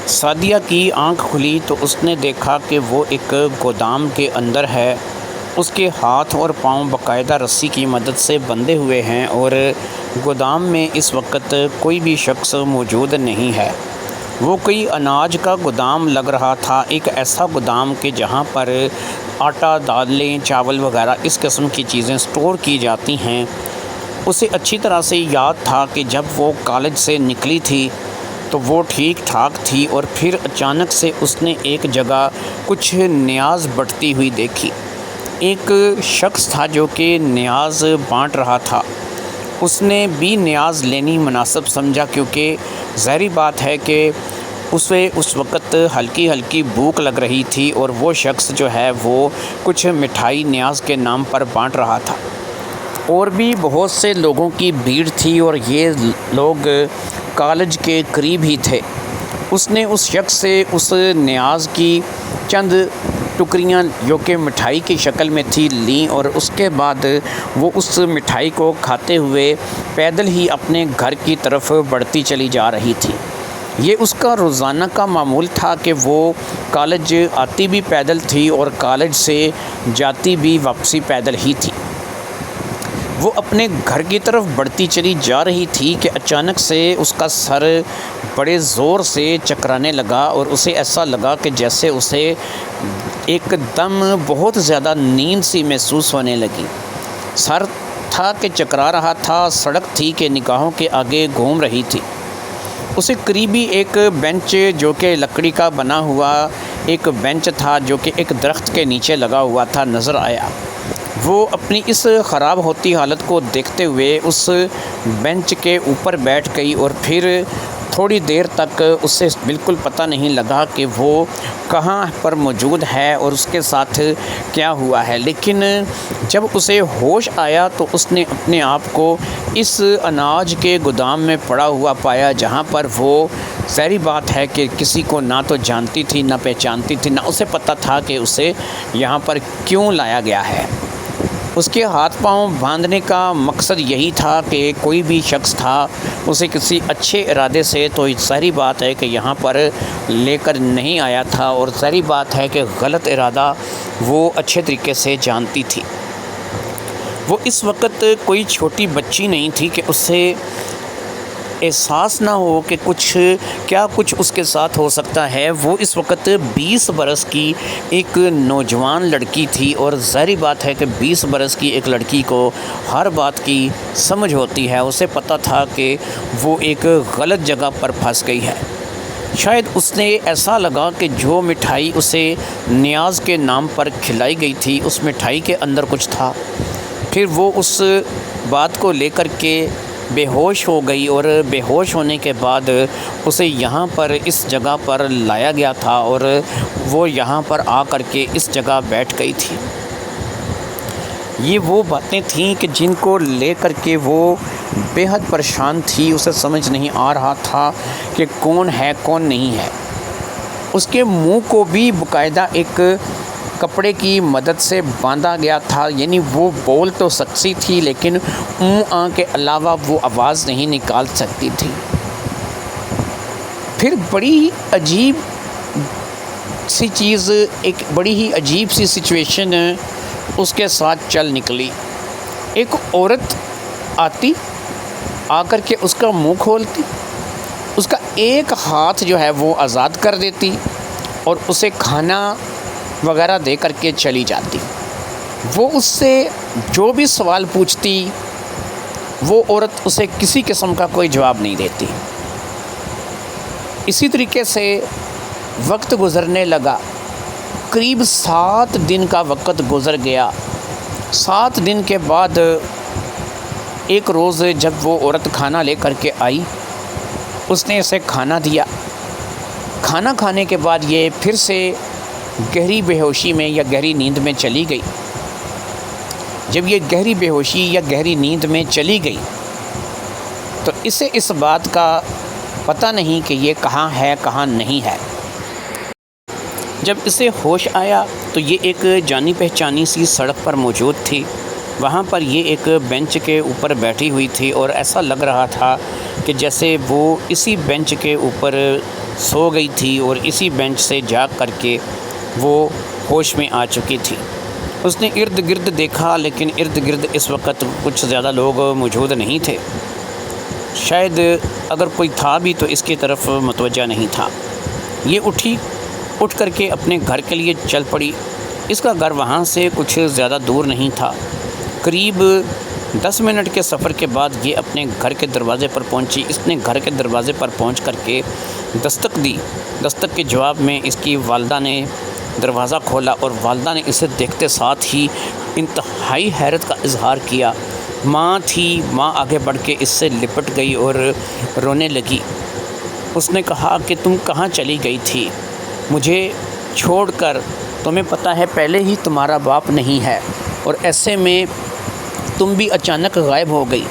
سعدیہ کی آنکھ کھلی تو اس نے دیکھا کہ وہ ایک گودام کے اندر ہے۔ اس کے ہاتھ اور پاؤں باقاعدہ رسی کی مدد سے بندھے ہوئے ہیں اور گودام میں اس وقت کوئی بھی شخص موجود نہیں ہے۔ وہ کوئی اناج کا گودام لگ رہا تھا، ایک ایسا گودام کہ جہاں پر آٹا، دالیں، چاول وغیرہ اس قسم کی چیزیں سٹور کی جاتی ہیں۔ اسے اچھی طرح سے یاد تھا کہ جب وہ کالج سے نکلی تھی تو وہ ٹھیک ٹھاک تھی، اور پھر اچانک سے اس نے ایک جگہ کچھ نیاز بٹتی ہوئی دیکھی۔ ایک شخص تھا جو کہ نیاز بانٹ رہا تھا۔ اس نے بھی نیاز لینی مناسب سمجھا، کیونکہ ظاہری بات ہے کہ اسے اس وقت ہلکی ہلکی بھوک لگ رہی تھی، اور وہ شخص جو ہے وہ کچھ مٹھائی نیاز کے نام پر بانٹ رہا تھا۔ اور بھی بہت سے لوگوں کی بھیڑ تھی، اور یہ لوگ کالج کے قریب ہی تھے۔ اس نے اس شخص سے اس نیاز کی چند ٹکریاں جو کہ مٹھائی کی شکل میں تھی لیں، اور اس کے بعد وہ اس مٹھائی کو کھاتے ہوئے پیدل ہی اپنے گھر کی طرف بڑھتی چلی جا رہی تھی۔ یہ اس کا روزانہ کا معمول تھا کہ وہ کالج آتی بھی پیدل تھی اور کالج سے جاتی بھی واپسی پیدل ہی تھی۔ وہ اپنے گھر کی طرف بڑھتی چلی جا رہی تھی کہ اچانک سے اس کا سر بڑے زور سے چکرانے لگا، اور اسے ایسا لگا کہ جیسے اسے ایک دم بہت زیادہ نیند سی محسوس ہونے لگی۔ سر تھا کہ چکرا رہا تھا، سڑک تھی کہ نگاہوں کے آگے گھوم رہی تھی۔ اسے قریبی ایک بینچ جو کہ لکڑی کا بنا ہوا ایک بینچ تھا جو کہ ایک درخت کے نیچے لگا ہوا تھا نظر آیا۔ وہ اپنی اس خراب ہوتی حالت کو دیکھتے ہوئے اس بینچ کے اوپر بیٹھ گئی، اور پھر تھوڑی دیر تک اسے بالکل پتہ نہیں لگا کہ وہ کہاں پر موجود ہے اور اس کے ساتھ کیا ہوا ہے۔ لیکن جب اسے ہوش آیا تو اس نے اپنے آپ کو اس اناج کے گودام میں پڑا ہوا پایا، جہاں پر وہ ظاہری بات ہے کہ کسی کو نہ تو جانتی تھی، نہ پہچانتی تھی، نہ اسے پتہ تھا کہ اسے یہاں پر کیوں لایا گیا ہے۔ اس کے ہاتھ پاؤں باندھنے کا مقصد یہی تھا کہ کوئی بھی شخص تھا اسے کسی اچھے ارادے سے تو ظاہری بات ہے کہ یہاں پر لے کر نہیں آیا تھا، اور ظاہری بات ہے کہ غلط ارادہ وہ اچھے طریقے سے جانتی تھی۔ وہ اس وقت کوئی چھوٹی بچی نہیں تھی کہ اسے احساس نہ ہو کہ کچھ اس کے ساتھ ہو سکتا ہے۔ وہ اس وقت 20 برس کی ایک نوجوان لڑکی تھی، اور ظاہری بات ہے کہ 20 برس کی ایک لڑکی کو ہر بات کی سمجھ ہوتی ہے۔ اسے پتہ تھا کہ وہ ایک غلط جگہ پر پھنس گئی ہے۔ شاید اس نے ایسا لگا کہ جو مٹھائی اسے نیاز کے نام پر کھلائی گئی تھی اس مٹھائی کے اندر کچھ تھا۔ پھر وہ اس بات کو لے کر کے بے ہوش ہو گئی، اور بے ہوش ہونے کے بعد اسے یہاں پر اس جگہ پر لایا گیا تھا، اور وہ یہاں پر آ کر کے اس جگہ بیٹھ گئی تھی۔ یہ وہ باتیں تھیں کہ جن کو لے کر کے وہ بے حد پریشان تھی۔ اسے سمجھ نہیں آ رہا تھا کہ کون ہے کون نہیں ہے۔ اس کے منہ کو بھی باقاعدہ ایک کپڑے کی مدد سے باندھا گیا تھا، یعنی وہ بول تو سکتی تھی لیکن کے علاوہ وہ آواز نہیں نکال سکتی تھی۔ پھر بڑی عجیب سی چیز، ایک بڑی ہی عجیب سی سچویشن اس کے ساتھ چل نکلی۔ ایک عورت آتی، آ کر کے اس کا منہ کھولتی، اس کا ایک ہاتھ جو ہے وہ آزاد کر دیتی، اور اسے کھانا وغیرہ دے کر کے چلی جاتی۔ وہ اس سے جو بھی سوال پوچھتی وہ عورت اسے کسی قسم کا کوئی جواب نہیں دیتی۔ اسی طریقے سے وقت گزرنے لگا۔ قریب 7 دن کا وقت گزر گیا۔ 7 دن کے بعد ایک روز جب وہ عورت کھانا لے کر کے آئی، اس نے اسے کھانا دیا۔ کھانا کھانے کے بعد یہ پھر سے گہری بے ہوشی میں یا گہری نیند میں چلی گئی۔ جب یہ گہری بے ہوشی یا گہری نیند میں چلی گئی تو اسے اس بات کا پتہ نہیں کہ یہ کہاں ہے کہاں نہیں ہے۔ جب اسے ہوش آیا تو یہ ایک جانی پہچانی سی سڑک پر موجود تھی۔ وہاں پر یہ ایک بینچ کے اوپر بیٹھی ہوئی تھی، اور ایسا لگ رہا تھا کہ جیسے وہ اسی بینچ کے اوپر سو گئی تھی اور اسی بینچ سے جاگ کر کے وہ ہوش میں آ چکی تھی۔ اس نے ارد گرد دیکھا لیکن ارد گرد اس وقت کچھ زیادہ لوگ موجود نہیں تھے، شاید اگر کوئی تھا بھی تو اس کی طرف متوجہ نہیں تھا۔ یہ اٹھ کر کے اپنے گھر کے لیے چل پڑی۔ اس کا گھر وہاں سے کچھ زیادہ دور نہیں تھا۔ قریب 10 منٹ کے سفر کے بعد یہ اپنے گھر کے دروازے پر پہنچی۔ اس نے گھر کے دروازے پر پہنچ کر کے دستک دی۔ دستک کے جواب میں اس کی والدہ نے دروازہ کھولا اور والدہ نے اسے دیکھتے ساتھ ہی انتہائی حیرت کا اظہار کیا۔ ماں تھی، ماں آگے بڑھ کے اس سے لپٹ گئی اور رونے لگی۔ اس نے کہا کہ تم کہاں چلی گئی تھی مجھے چھوڑ کر؟ تمہیں پتہ ہے پہلے ہی تمہارا باپ نہیں ہے اور ایسے میں تم بھی اچانک غائب ہو گئی۔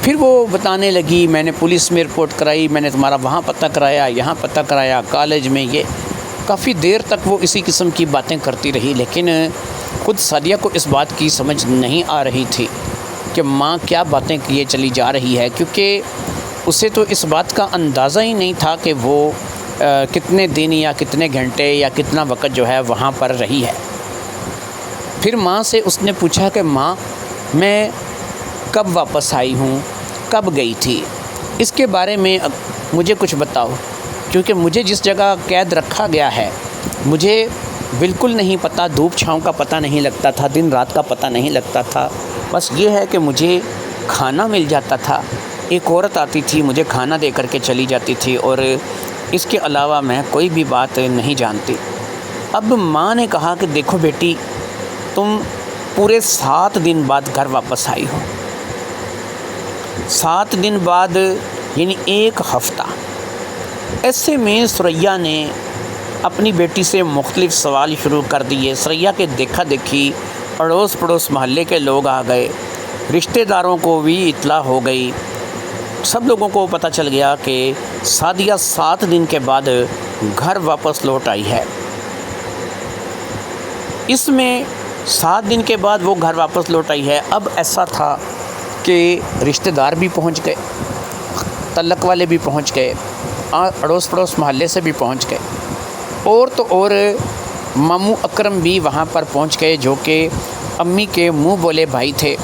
پھر وہ بتانے لگی میں نے پولیس میں رپورٹ کرائی، میں نے تمہارا وہاں پتہ کرایا، یہاں پتہ کرایا، کالج میں۔ یہ کافی دیر تک وہ اسی قسم کی باتیں کرتی رہی، لیکن خود سعدیہ کو اس بات کی سمجھ نہیں آ رہی تھی کہ ماں کیا باتیں کیے چلی جا رہی ہے، کیونکہ اسے تو اس بات کا اندازہ ہی نہیں تھا کہ وہ کتنے دن یا کتنے گھنٹے یا کتنا وقت جو ہے وہاں پر رہی ہے۔ پھر ماں سے اس نے پوچھا کہ ماں میں کب واپس آئی ہوں، کب گئی تھی، اس کے بارے میں مجھے کچھ بتاؤ، کیونکہ مجھے جس جگہ قید رکھا گیا ہے مجھے بالکل نہیں پتہ، دھوپ چھاؤں کا پتہ نہیں لگتا تھا، دن رات کا پتہ نہیں لگتا تھا۔ بس یہ ہے کہ مجھے کھانا مل جاتا تھا، ایک عورت آتی تھی مجھے کھانا دے کر کے چلی جاتی تھی، اور اس کے علاوہ میں کوئی بھی بات نہیں جانتی۔ اب ماں نے کہا کہ دیکھو بیٹی، تم پورے 7 دن بعد گھر واپس آئی ہو، 7 دن بعد یعنی 1 ہفتہ۔ ایسے میں ثریا نے اپنی بیٹی سے مختلف سوال شروع کر دیے۔ ثریا کے دیکھا دیکھی اڑوس پڑوس محلے کے لوگ آ گئے، رشتہ داروں کو بھی اطلاع ہو گئی، سب لوگوں کو پتہ چل گیا کہ سعدیہ 7 دن کے بعد گھر واپس لوٹ آئی ہے۔ اس میں 7 دن کے بعد وہ گھر واپس لوٹ آئی ہے۔ اب ایسا تھا کہ رشتہ دار بھی پہنچ گئے، تعلق والے بھی پہنچ گئے، اڑوس پڑوس محلے سے بھی پہنچ گئے، اور تو اور ماموں اکرم بھی وہاں پر پہنچ گئے جو کہ امی کے منہ بولے بھائی تھے،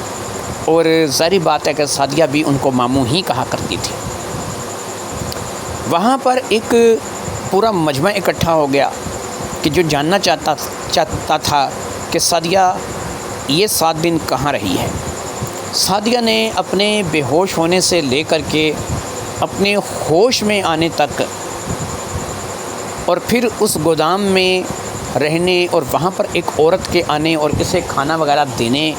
اور ظاہری بات ہے کہ سعدیہ بھی ان کو ماموں ہی کہا کرتی تھی۔ وہاں پر ایک پورا مجمع اکٹھا ہو گیا کہ جو جاننا چاہتا تھا کہ سعدیہ یہ 7 دن کہاں رہی ہے۔ سعدیہ نے اپنے بے ہوش ہونے سے لے کر کے اپنے ہوش میں آنے تک، اور پھر اس گودام میں رہنے اور وہاں پر ایک عورت کے آنے اور اسے کھانا وغیرہ دینے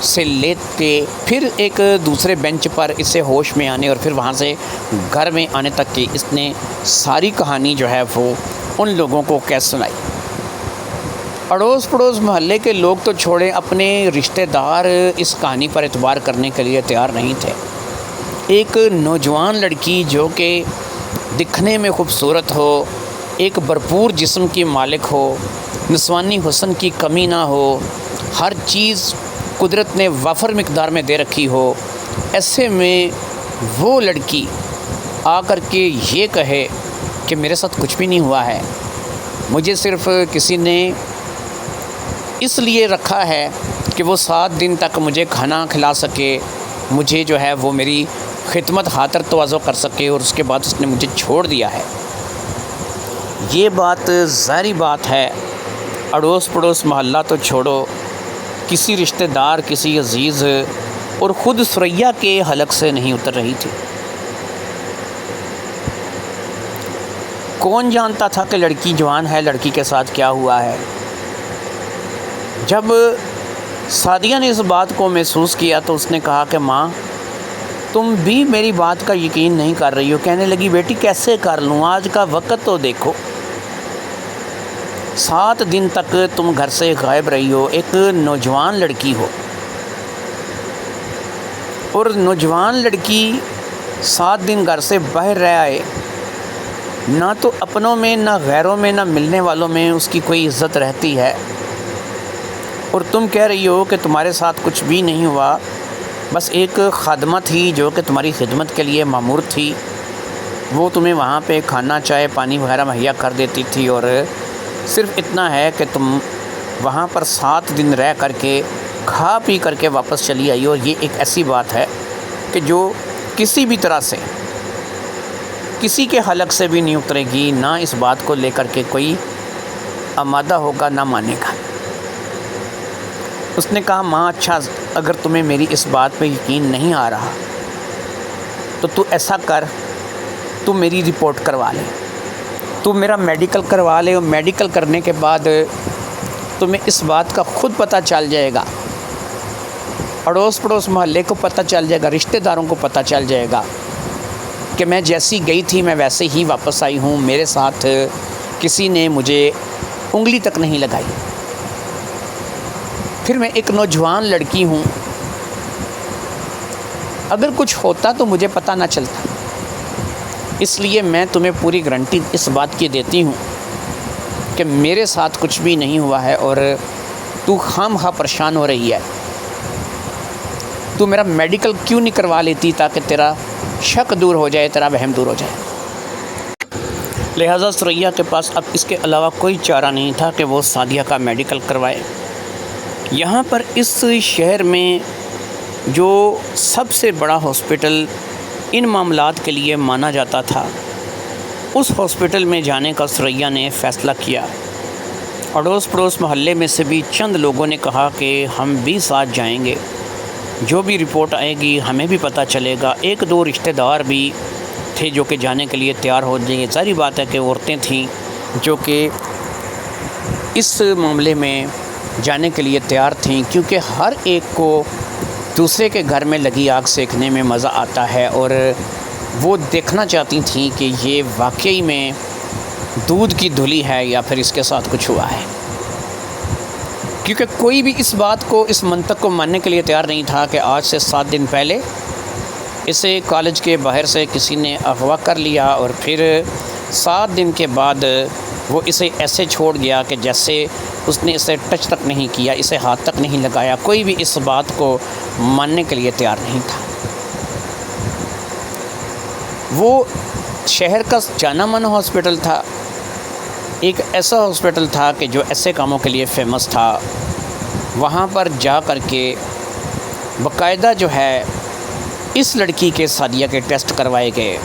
سے لے کے پھر ایک دوسرے بینچ پر اسے ہوش میں آنے اور پھر وہاں سے گھر میں آنے تک کی اس نے ساری کہانی جو ہے وہ ان لوگوں کو کیسے سنائی۔ اڑوس پڑوس محلے کے لوگ تو چھوڑے، اپنے رشتہ دار اس کہانی پر اعتبار کرنے کے لیے تیار نہیں تھے۔ ایک نوجوان لڑکی جو کہ دکھنے میں خوبصورت ہو، ایک بھرپور جسم کی مالک ہو، نسوانی حسن کی کمی نہ ہو، ہر چیز قدرت نے وافر مقدار میں دے رکھی ہو، ایسے میں وہ لڑکی آ کر کے یہ کہے کہ میرے ساتھ کچھ بھی نہیں ہوا ہے، مجھے صرف کسی نے اس لیے رکھا ہے کہ وہ 7 دن تک مجھے کھانا کھلا سکے، مجھے جو ہے وہ میری خدمت خاطر تواضع کر سکے، اور اس کے بعد اس نے مجھے چھوڑ دیا ہے۔ یہ بات ظاہری بات ہے، اڑوس پڑوس محلہ تو چھوڑو، کسی رشتہ دار، کسی عزیز اور خود ثریا کے حلق سے نہیں اتر رہی تھی۔ کون جانتا تھا کہ لڑکی جوان ہے، لڑکی کے ساتھ کیا ہوا ہے۔ جب سعدیہ نے اس بات کو محسوس کیا تو اس نے کہا کہ ماں تم بھی میری بات کا یقین نہیں کر رہی ہو۔ کہنے لگی بیٹی کیسے کر لوں، آج کا وقت تو دیکھو، 7 دن تک تم گھر سے غائب رہی ہو، ایک نوجوان لڑکی ہو، اور نوجوان لڑکی 7 دن گھر سے باہر رہ آئے، نہ تو اپنوں میں نہ غیروں میں نہ ملنے والوں میں اس کی کوئی عزت رہتی ہے، اور تم کہہ رہی ہو کہ تمہارے ساتھ کچھ بھی نہیں ہوا، بس ایک خادمہ تھی جو کہ تمہاری خدمت کے لیے مامور تھی، وہ تمہیں وہاں پہ کھانا چائے پانی وغیرہ مہیا کر دیتی تھی، اور صرف اتنا ہے کہ تم وہاں پر 7 دن رہ کر کے کھا پی کر کے واپس چلی آئی. اور یہ ایک ایسی بات ہے کہ جو کسی بھی طرح سے کسی کے حلق سے بھی نہیں اترے گی، نہ اس بات کو لے کر کے کوئی آمادہ ہوگا نہ مانے گا. اس نے کہا ماں اچھا اگر تمہیں میری اس بات پہ یقین نہیں آ رہا تو تو ایسا کر، تو میری رپورٹ کروا لے، تو میرا میڈیکل کروا لے، اور میڈیکل کرنے کے بعد تمہیں اس بات کا خود پتہ چل جائے گا، اڑوس پڑوس محلے کو پتہ چل جائے گا، رشتہ داروں کو پتہ چل جائے گا کہ میں جیسی گئی تھی میں ویسے ہی واپس آئی ہوں، میرے ساتھ کسی نے مجھے انگلی تک نہیں لگائی. پھر میں ایک نوجوان لڑکی ہوں، اگر کچھ ہوتا تو مجھے پتہ نہ چلتا. اس لیے میں تمہیں پوری گارنٹی اس بات کی دیتی ہوں کہ میرے ساتھ کچھ بھی نہیں ہوا ہے، اور تو خواہ پریشان ہو رہی ہے. تو میرا میڈیکل کیوں نہیں کروا لیتی تاکہ تیرا شک دور ہو جائے، تیرا وہم دور ہو جائے. لہٰذا ثریا کے پاس اب اس کے علاوہ کوئی چارہ نہیں تھا کہ وہ سعدیہ کا میڈیکل کروائے. یہاں پر اس شہر میں جو سب سے بڑا ہاسپٹل ان معاملات کے لیے مانا جاتا تھا، اس ہاسپٹل میں جانے کا ثریا نے فیصلہ کیا. اڑوس پڑوس محلے میں سے بھی چند لوگوں نے کہا کہ ہم بھی ساتھ جائیں گے، جو بھی رپورٹ آئے گی ہمیں بھی پتہ چلے گا. 1-2 رشتہ دار بھی تھے جو کہ جانے کے لیے تیار ہو جائیں گے. ظاہری بات ہے کہ عورتیں تھیں جو کہ اس معاملے میں جانے کے لیے تیار تھیں، کیونکہ ہر ایک کو دوسرے کے گھر میں لگی آگ سیکنے میں مزہ آتا ہے، اور وہ دیکھنا چاہتی تھیں کہ یہ واقعی میں دودھ کی دھلی ہے یا پھر اس کے ساتھ کچھ ہوا ہے. کیونکہ کوئی بھی اس بات کو، اس منطق کو ماننے کے لیے تیار نہیں تھا کہ آج سے 7 دن پہلے اسے کالج کے باہر سے کسی نے اغوا کر لیا، اور پھر 7 دن کے بعد وہ اسے ایسے چھوڑ گیا کہ جیسے اس نے اسے ٹچ تک نہیں کیا، اسے ہاتھ تک نہیں لگایا. کوئی بھی اس بات کو ماننے کے لیے تیار نہیں تھا. وہ شہر کا جانا مانا ہاسپٹل تھا، ایک ایسا ہاسپٹل تھا کہ جو ایسے کاموں کے لیے فیمس تھا. وہاں پر جا کر کے باقاعدہ جو ہے اس لڑکی کے سعدیہ کے ٹیسٹ کروائے گئے.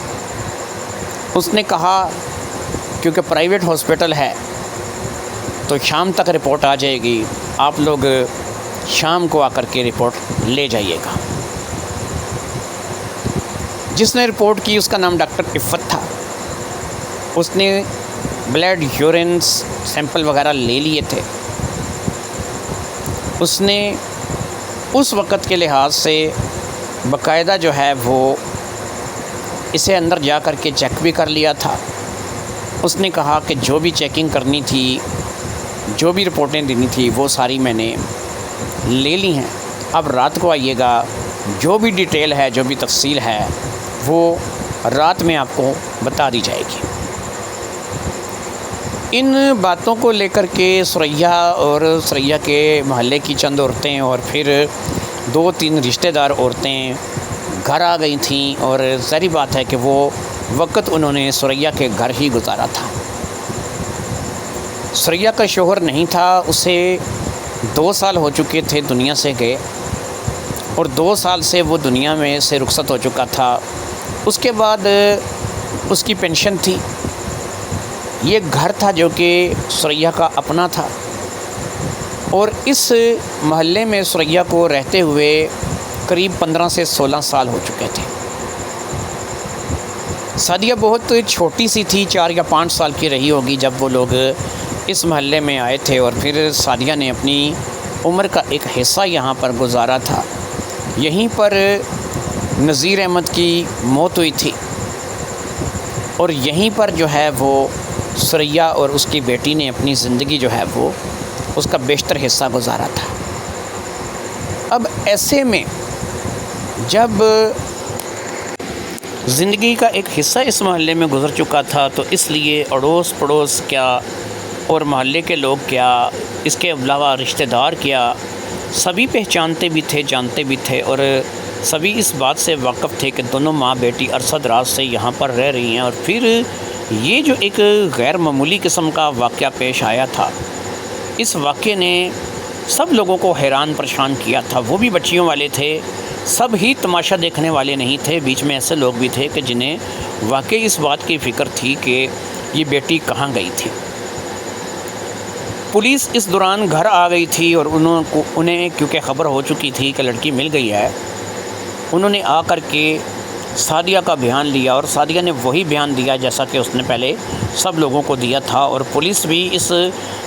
اس نے کہا کیونکہ پرائیویٹ ہاسپٹل ہے تو شام تک رپورٹ آ جائے گی، آپ لوگ شام کو آ کر کے رپورٹ لے جائیے گا. جس نے رپورٹ کی اس کا نام ڈاکٹر عفت تھا. اس نے بلڈ یورین سیمپل وغیرہ لے لیے تھے. اس نے اس وقت کے لحاظ سے باقاعدہ جو ہے وہ اسے اندر جا کر کے چیک بھی کر لیا تھا. اس نے کہا کہ جو بھی چیکنگ کرنی تھی، جو بھی رپورٹیں دینی تھی وہ ساری میں نے لے لی ہیں. اب رات کو آئیے گا، جو بھی ڈیٹیل ہے، جو بھی تفصیل ہے وہ رات میں آپ کو بتا دی جائے گی. ان باتوں کو لے کر کے ثریا اور ثریا کے محلے کی چند عورتیں اور پھر 2-3 رشتہ دار عورتیں گھر آ گئی تھیں، اور ظاہری بات ہے کہ وہ وقت انہوں نے ثریا کے گھر ہی گزارا تھا. ثریا کا شوہر نہیں تھا، اسے 2 سال ہو چکے تھے دنیا سے گئے، اور 2 سال سے وہ دنیا میں سے رخصت ہو چکا تھا. اس کے بعد اس کی پینشن تھی. یہ گھر تھا جو کہ ثریا کا اپنا تھا، اور اس محلے میں ثریا کو رہتے ہوئے قریب 15 سے 16 سال ہو چکے تھے. سعدیہ بہت چھوٹی سی تھی، 4 یا 5 سال کی رہی ہوگی جب وہ لوگ اس محلے میں آئے تھے، اور پھر سعدیہ نے اپنی عمر کا ایک حصہ یہاں پر گزارا تھا. یہیں پر نذیر احمد کی موت ہوئی تھی، اور یہیں پر جو ہے وہ ثریا اور اس کی بیٹی نے اپنی زندگی جو ہے وہ اس کا بیشتر حصہ گزارا تھا. اب ایسے میں جب زندگی کا ایک حصہ اس محلے میں گزر چکا تھا تو اس لیے اڑوس پڑوس کیا اور محلے کے لوگ کیا، اس کے علاوہ رشتہ دار کیا، سبھی پہچانتے بھی تھے، جانتے بھی تھے، اور سبھی اس بات سے واقف تھے کہ دونوں ماں بیٹی عرصہ دراز سے یہاں پر رہ رہی ہیں، اور پھر یہ جو ایک غیر معمولی قسم کا واقعہ پیش آیا تھا، اس واقعے نے سب لوگوں کو حیران پریشان کیا تھا۔ وہ بھی بچیوں والے تھے، سب ہی تماشا دیکھنے والے نہیں تھے، بیچ میں ایسے لوگ بھی تھے کہ جنہیں واقعی اس بات کی فکر تھی کہ یہ بیٹی کہاں گئی تھی۔ پولیس اس دوران گھر آ گئی تھی اور انہیں کیونکہ خبر ہو چکی تھی کہ لڑکی مل گئی ہے، انہوں نے آ کر کے سعدیہ کا بیان لیا، اور سعدیہ نے وہی بیان دیا جیسا کہ اس نے پہلے سب لوگوں کو دیا تھا، اور پولیس بھی اس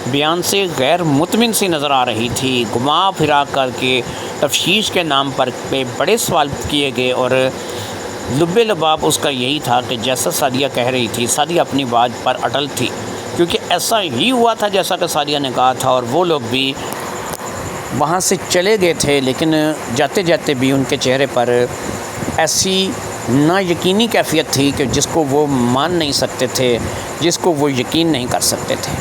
بیان سے غیر مطمئن سی نظر آ رہی تھی۔ گھما پھرا کر کے تفتیش کے نام پر بڑے سوال کیے گئے، اور لب لباب اس کا یہی تھا کہ جیسا سعدیہ کہہ رہی تھی، سعدیہ اپنی بات پر اٹل تھی، کیونکہ ایسا ہی ہوا تھا جیسا کہ سعدیہ نے کہا تھا، اور وہ لوگ بھی وہاں سے چلے گئے تھے، لیکن جاتے جاتے بھی ان کے چہرے پر ایسی نا یقینی کیفیت تھی کہ جس کو وہ مان نہیں سکتے تھے، جس کو وہ یقین نہیں کر سکتے تھے۔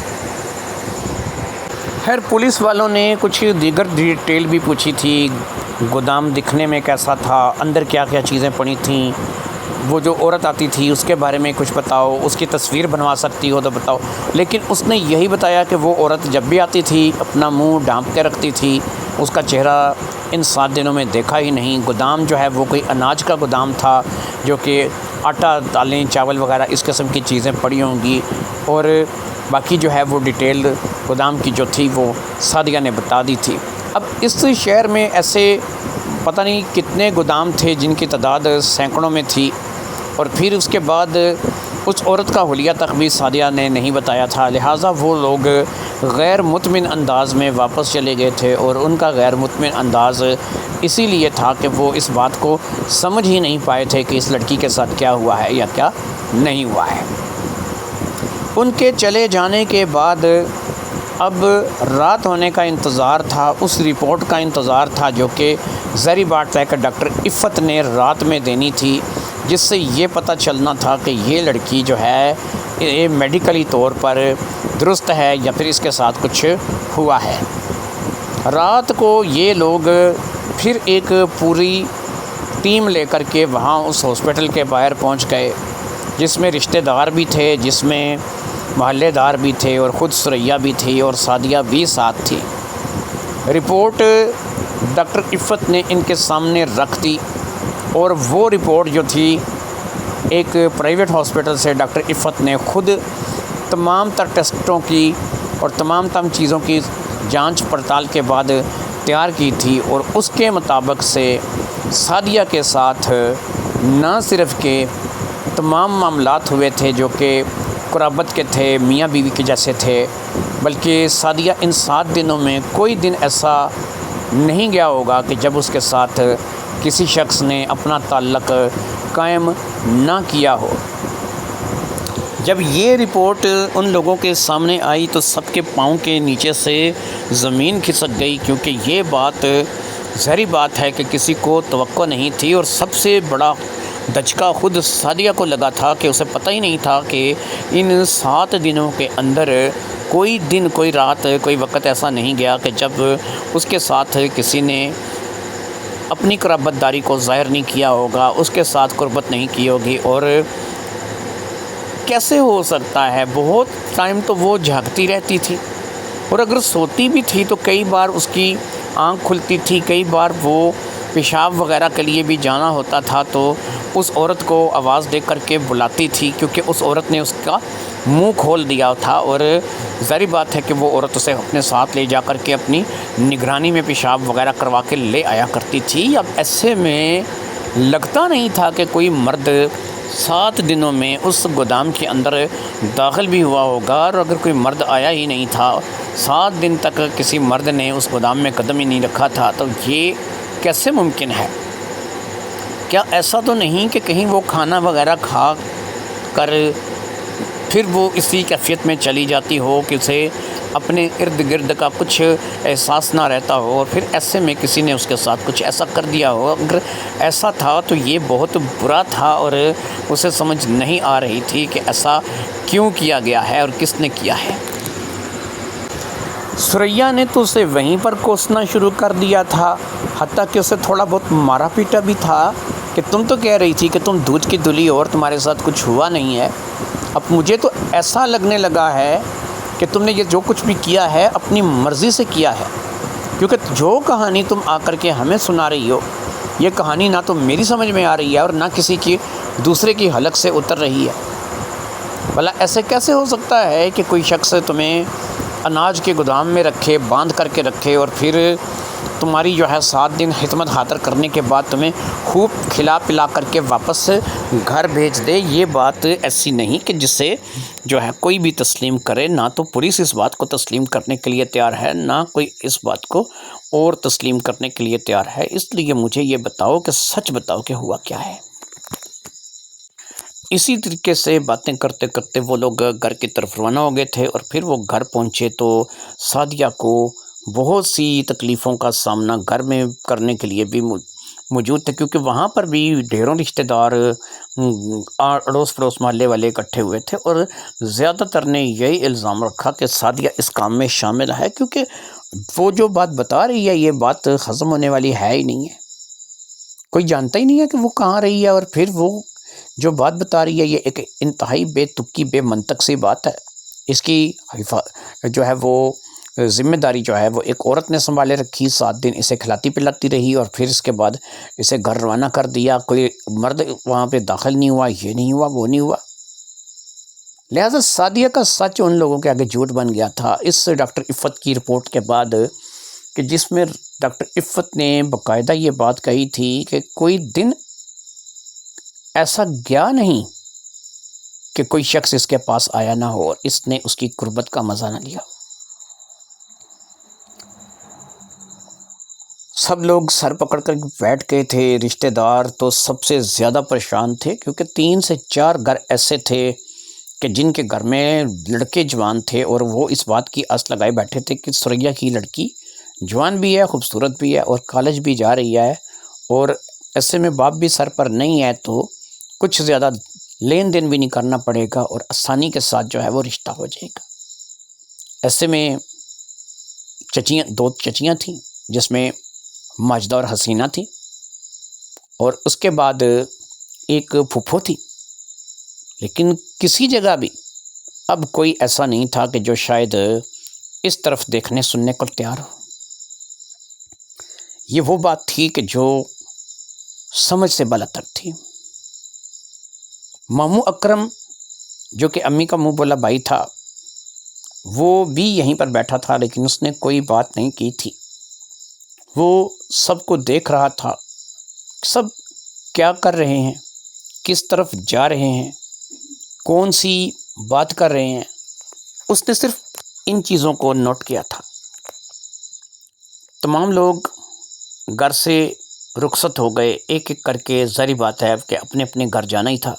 خیر، پولیس والوں نے کچھ دیگر ڈیٹیل بھی پوچھی تھی، گودام دکھنے میں کیسا تھا، اندر کیا کیا چیزیں پڑی تھیں، وہ جو عورت آتی تھی اس کے بارے میں کچھ بتاؤ، اس کی تصویر بنوا سکتی ہو تو بتاؤ، لیکن اس نے یہی بتایا کہ وہ عورت جب بھی آتی تھی اپنا منہ ڈھانپ کے رکھتی تھی، اس کا چہرہ ان 7 دنوں میں دیکھا ہی نہیں۔ گودام جو ہے وہ کوئی اناج کا گودام تھا، جو کہ آٹا، دالیں، چاول وغیرہ اس قسم کی چیزیں پڑی ہوں گی، اور باقی جو ہے وہ ڈیٹیل گودام کی جو تھی وہ سعدیہ نے بتا دی تھی۔ اب اس شہر میں ایسے پتہ نہیں کتنے گودام تھے جن کی تعداد سینکڑوں میں تھی، اور پھر اس کے بعد اس عورت کا حلیہ تک بھی سعدیہ نے نہیں بتایا تھا، لہٰذا وہ لوگ غیر مطمئن انداز میں واپس چلے گئے تھے، اور ان کا غیر مطمئن انداز اسی لیے تھا کہ وہ اس بات کو سمجھ ہی نہیں پائے تھے کہ اس لڑکی کے ساتھ کیا ہوا ہے یا کیا نہیں ہوا ہے۔ ان کے چلے جانے کے بعد اب رات ہونے کا انتظار تھا، اس رپورٹ کا انتظار تھا جو کہ ظاہری بات ہے کہ ڈاکٹر عفت نے رات میں دینی تھی، جس سے یہ پتہ چلنا تھا کہ یہ لڑکی جو ہے یہ میڈیکلی طور پر درست ہے یا پھر اس کے ساتھ کچھ ہوا ہے۔ رات کو یہ لوگ پھر ایک پوری ٹیم لے کر کے وہاں اس ہاسپٹل کے باہر پہنچ گئے، جس میں رشتہ دار بھی تھے، جس میں محلے دار بھی تھے، اور خود ثریا بھی تھی، اور سعدیہ بھی ساتھ تھی۔ رپورٹ ڈاکٹر عفت نے ان کے سامنے رکھ دی، اور وہ رپورٹ جو تھی ایک پرائیویٹ ہاسپٹل سے ڈاکٹر عفت نے خود تمام تر ٹیسٹوں کی اور تمام چیزوں کی جانچ پڑتال کے بعد تیار کی تھی، اور اس کے مطابق سے سعدیہ کے ساتھ نہ صرف کہ تمام معاملات ہوئے تھے جو کہ قرابت کے تھے، میاں بیوی کے جیسے تھے، بلکہ سعدیہ ان 7 دنوں میں کوئی دن ایسا نہیں گیا ہوگا کہ جب اس کے ساتھ کسی شخص نے اپنا تعلق قائم نہ کیا ہو۔ جب یہ رپورٹ ان لوگوں کے سامنے آئی تو سب کے پاؤں کے نیچے سے زمین کھسک گئی، کیونکہ یہ بات ظاہری بات ہے کہ کسی کو توقع نہیں تھی، اور سب سے بڑا دھچکا خود سعدیہ کو لگا تھا کہ اسے پتہ ہی نہیں تھا کہ ان 7 دنوں کے اندر کوئی دن، کوئی رات، کوئی وقت ایسا نہیں گیا کہ جب اس کے ساتھ کسی نے اپنی قرابت داری کو ظاہر نہیں کیا ہوگا، اس کے ساتھ قربت نہیں کی ہوگی۔ اور کیسے ہو سکتا ہے؟ بہت ٹائم تو وہ جھاگتی رہتی تھی، اور اگر سوتی بھی تھی تو کئی بار اس کی آنکھ کھلتی تھی، کئی بار وہ پیشاب وغیرہ کے لیے بھی جانا ہوتا تھا تو اس عورت کو آواز دے کر کے بلاتی تھی، کیونکہ اس عورت نے اس کا منہ کھول دیا تھا، اور ظاہری بات ہے کہ وہ عورت اسے اپنے ساتھ لے جا کر کے اپنی نگرانی میں پیشاب وغیرہ کروا کے لے آیا کرتی تھی۔ اب ایسے میں لگتا نہیں تھا کہ کوئی مرد 7 دنوں میں اس گودام کے اندر داخل بھی ہوا ہوگا، اور اگر کوئی مرد آیا ہی نہیں تھا، 7 دن تک کسی مرد نے اس گودام میں قدم ہی نہیں رکھا تھا، تو یہ کیسے ممکن ہے؟ کیا ایسا تو نہیں کہ کہیں وہ کھانا وغیرہ کھا کر پھر وہ اسی کیفیت میں چلی جاتی ہو کہ اسے اپنے ارد گرد کا کچھ احساس نہ رہتا ہو، اور پھر ایسے میں کسی نے اس کے ساتھ کچھ ایسا کر دیا ہو؟ اگر ایسا تھا تو یہ بہت برا تھا، اور اسے سمجھ نہیں آ رہی تھی کہ ایسا کیوں کیا گیا ہے اور کس نے کیا ہے۔ ثریا نے تو اسے وہیں پر کوسنا شروع کر دیا تھا، حتیٰ کہ اسے تھوڑا بہت مارا پیٹا بھی تھا کہ تم تو کہہ رہی تھی کہ تم دودھ کی دھلی اور تمہارے ساتھ کچھ ہوا نہیں ہے۔ اب مجھے تو ایسا لگنے لگا ہے کہ تم نے یہ جو کچھ بھی کیا ہے اپنی مرضی سے کیا ہے، کیونکہ جو کہانی تم آ کر کے ہمیں سنا رہی ہو، یہ کہانی نہ تو میری سمجھ میں آ رہی ہے اور نہ کسی کی دوسرے کی حلق سے اتر رہی ہے۔ بھلا ایسے کیسے ہو سکتا ہے کہ کوئی شخص تمہیں اناج کے گودام میں رکھے، باندھ کر کے رکھے، اور پھر تمہاری جو ہے 7 دن خدمت خاطر کرنے کے بعد تمہیں خوب کھلا پلا کر کے واپس گھر بھیج دے؟ یہ بات ایسی نہیں کہ جسے جو ہے کوئی بھی تسلیم کرے۔ نہ تو پولیس اس بات کو تسلیم کرنے کے لیے تیار ہے، نہ کوئی اس بات کو اور تسلیم کرنے کے لیے تیار ہے۔ اس لیے مجھے یہ بتاؤ کہ سچ بتاؤ کہ ہوا کیا ہے۔ اسی طریقے سے باتیں کرتے کرتے وہ لوگ گھر کی طرف روانہ ہو گئے تھے، اور پھر وہ گھر پہنچے تو سعدیہ کو بہت سی تکلیفوں کا سامنا گھر میں کرنے کے لیے بھی موجود تھے، کیونکہ وہاں پر بھی ڈھیروں رشتہ دار، اڑوس پڑوس محلے والے اکٹھے ہوئے تھے، اور زیادہ تر نے یہی الزام رکھا کہ سعدیہ اس کام میں شامل ہے، کیونکہ وہ جو بات بتا رہی ہے یہ بات ہضم ہونے والی ہے ہی نہیں ہے۔ کوئی جانتا ہی نہیں ہے کہ وہ کہاں رہی ہے، اور پھر وہ جو بات بتا رہی ہے یہ ایک انتہائی بے تکی بے منطق سی بات ہے۔ اس کی جو ہے وہ ذمہ داری جو ہے وہ ایک عورت نے سنبھالے رکھی، 7 دن اسے کھلاتی پلاتی رہی، اور پھر اس کے بعد اسے گھر روانہ کر دیا۔ کوئی مرد وہاں پہ داخل نہیں ہوا، یہ نہیں ہوا، وہ نہیں ہوا۔ لہٰذا سعدیہ کا سچ ان لوگوں کے آگے جھوٹ بن گیا تھا۔ اس ڈاکٹر عفت کی رپورٹ کے بعد، کہ جس میں ڈاکٹر عفت نے باقاعدہ یہ بات کہی تھی کہ کوئی دن ایسا گیا نہیں کہ کوئی شخص اس کے پاس آیا نہ ہو اور اس نے اس کی قربت کا مزہ نہ لیا۔ سب لوگ سر پکڑ کر بیٹھ گئے تھے۔ رشتہ دار تو سب سے زیادہ پریشان تھے، کیونکہ 3 سے 4 گھر ایسے تھے کہ جن کے گھر میں لڑکے جوان تھے، اور وہ اس بات کی آس لگائے بیٹھے تھے کہ ثریا کی لڑکی جوان بھی ہے، خوبصورت بھی ہے، اور کالج بھی جا رہی ہے، اور ایسے میں باپ بھی سر پر نہیں ہے تو کچھ زیادہ لین دین بھی نہیں کرنا پڑے گا، اور آسانی کے ساتھ جو ہے وہ رشتہ ہو جائے گا۔ ایسے میں 2 چچیاں تھیں، جس میں ماجدہ اور حسینہ تھی، اور اس کے بعد ایک پھپھو تھی۔ لیکن کسی جگہ بھی اب کوئی ایسا نہیں تھا کہ جو شاید اس طرف دیکھنے سننے کو تیار ہو۔ یہ وہ بات تھی کہ جو سمجھ سے بالاتر تھی۔ ماموں اکرم، جو کہ امی کا منہ بولا بھائی تھا، وہ بھی یہیں پر بیٹھا تھا، لیکن اس نے کوئی بات نہیں کی تھی۔ وہ سب کو دیکھ رہا تھا، سب کیا کر رہے ہیں، کس طرف جا رہے ہیں، کون سی بات کر رہے ہیں، اس نے صرف ان چیزوں کو نوٹ کیا تھا۔ تمام لوگ گھر سے رخصت ہو گئے ایک ایک کر کے، ظاہری بات ہے کہ اپنے اپنے گھر جانا ہی تھا۔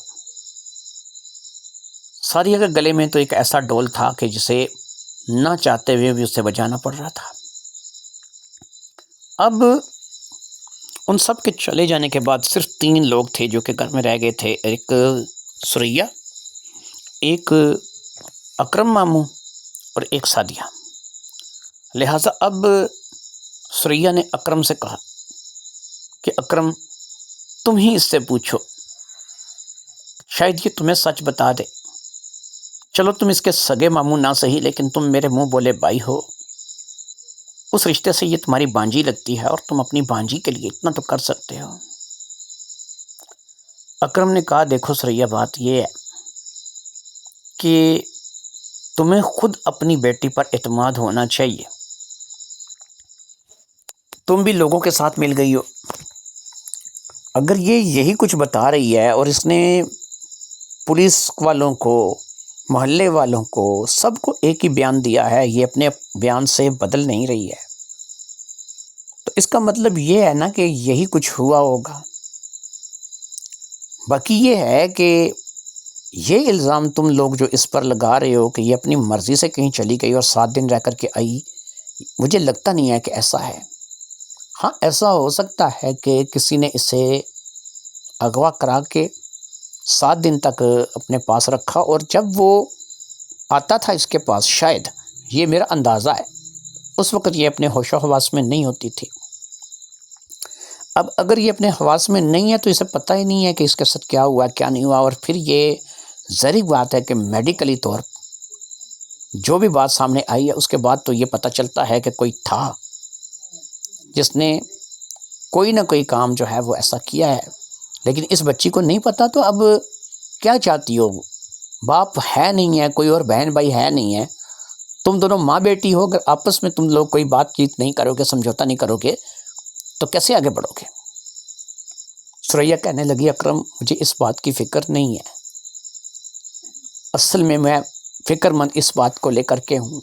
سعدیہ کے گلے میں تو ایک ایسا ڈول تھا کہ جسے نہ چاہتے ہوئے بھی اسے بجانا پڑ رہا تھا۔ اب ان سب کے چلے جانے کے بعد صرف 3 لوگ تھے جو کہ گھر میں رہ گئے تھے، ایک ثریا، ایک اکرم ماموں، اور ایک سعدیہ۔ لہٰذا اب ثریا نے اکرم سے کہا کہ اکرم، تم ہی اس سے پوچھو، شاید یہ تمہیں سچ بتا دے۔ چلو تم اس کے سگے ماموں نہ صحیح، لیکن تم میرے منہ بولے بھائی ہو، اس رشتے سے یہ تمہاری بانجی لگتی ہے، اور تم اپنی بانجی کے لیے اتنا تو کر سکتے ہو۔ اکرم نے کہا دیکھو ثریا، بات یہ ہے کہ تمہیں خود اپنی بیٹی پر اعتماد ہونا چاہیے۔ تم بھی لوگوں کے ساتھ مل گئی ہو، اگر یہ یہی کچھ بتا رہی ہے اور اس نے پولیس والوں کو، محلے والوں کو، سب کو ایک ہی بیان دیا ہے، یہ اپنے بیان سے بدل نہیں رہی ہے، تو اس کا مطلب یہ ہے نا کہ یہی کچھ ہوا ہوگا۔ باقی یہ ہے کہ یہ الزام تم لوگ جو اس پر لگا رہے ہو کہ یہ اپنی مرضی سے کہیں چلی گئی اور 7 دن رہ کر کے آئی، مجھے لگتا نہیں ہے کہ ایسا ہے۔ ہاں ایسا ہو سکتا ہے کہ کسی نے اسے اغوا کرا کے 7 دن تک اپنے پاس رکھا، اور جب وہ آتا تھا اس کے پاس، شاید یہ میرا اندازہ ہے، اس وقت یہ اپنے ہوش و حواس میں نہیں ہوتی تھی۔ اب اگر یہ اپنے حواس میں نہیں ہے تو اسے پتہ ہی نہیں ہے کہ اس کے ساتھ کیا ہوا کیا نہیں ہوا، اور پھر یہ ظاہری بات ہے کہ میڈیکلی طور جو بھی بات سامنے آئی ہے اس کے بعد تو یہ پتہ چلتا ہے کہ کوئی تھا جس نے کوئی نہ کوئی کام جو ہے وہ ایسا کیا ہے، لیکن اس بچی کو نہیں پتہ۔ تو اب کیا چاہتی ہو؟ باپ ہے نہیں ہے، کوئی اور بہن بھائی ہے نہیں ہے، تم دونوں ماں بیٹی ہو، اگر آپس میں تم لوگ کوئی بات چیت نہیں کرو گے، سمجھوتا نہیں کرو گے تو کیسے آگے بڑھو گے؟ ثریا کہنے لگی اکرم مجھے اس بات کی فکر نہیں ہے، اصل میں فکر مند اس بات کو لے کر کے ہوں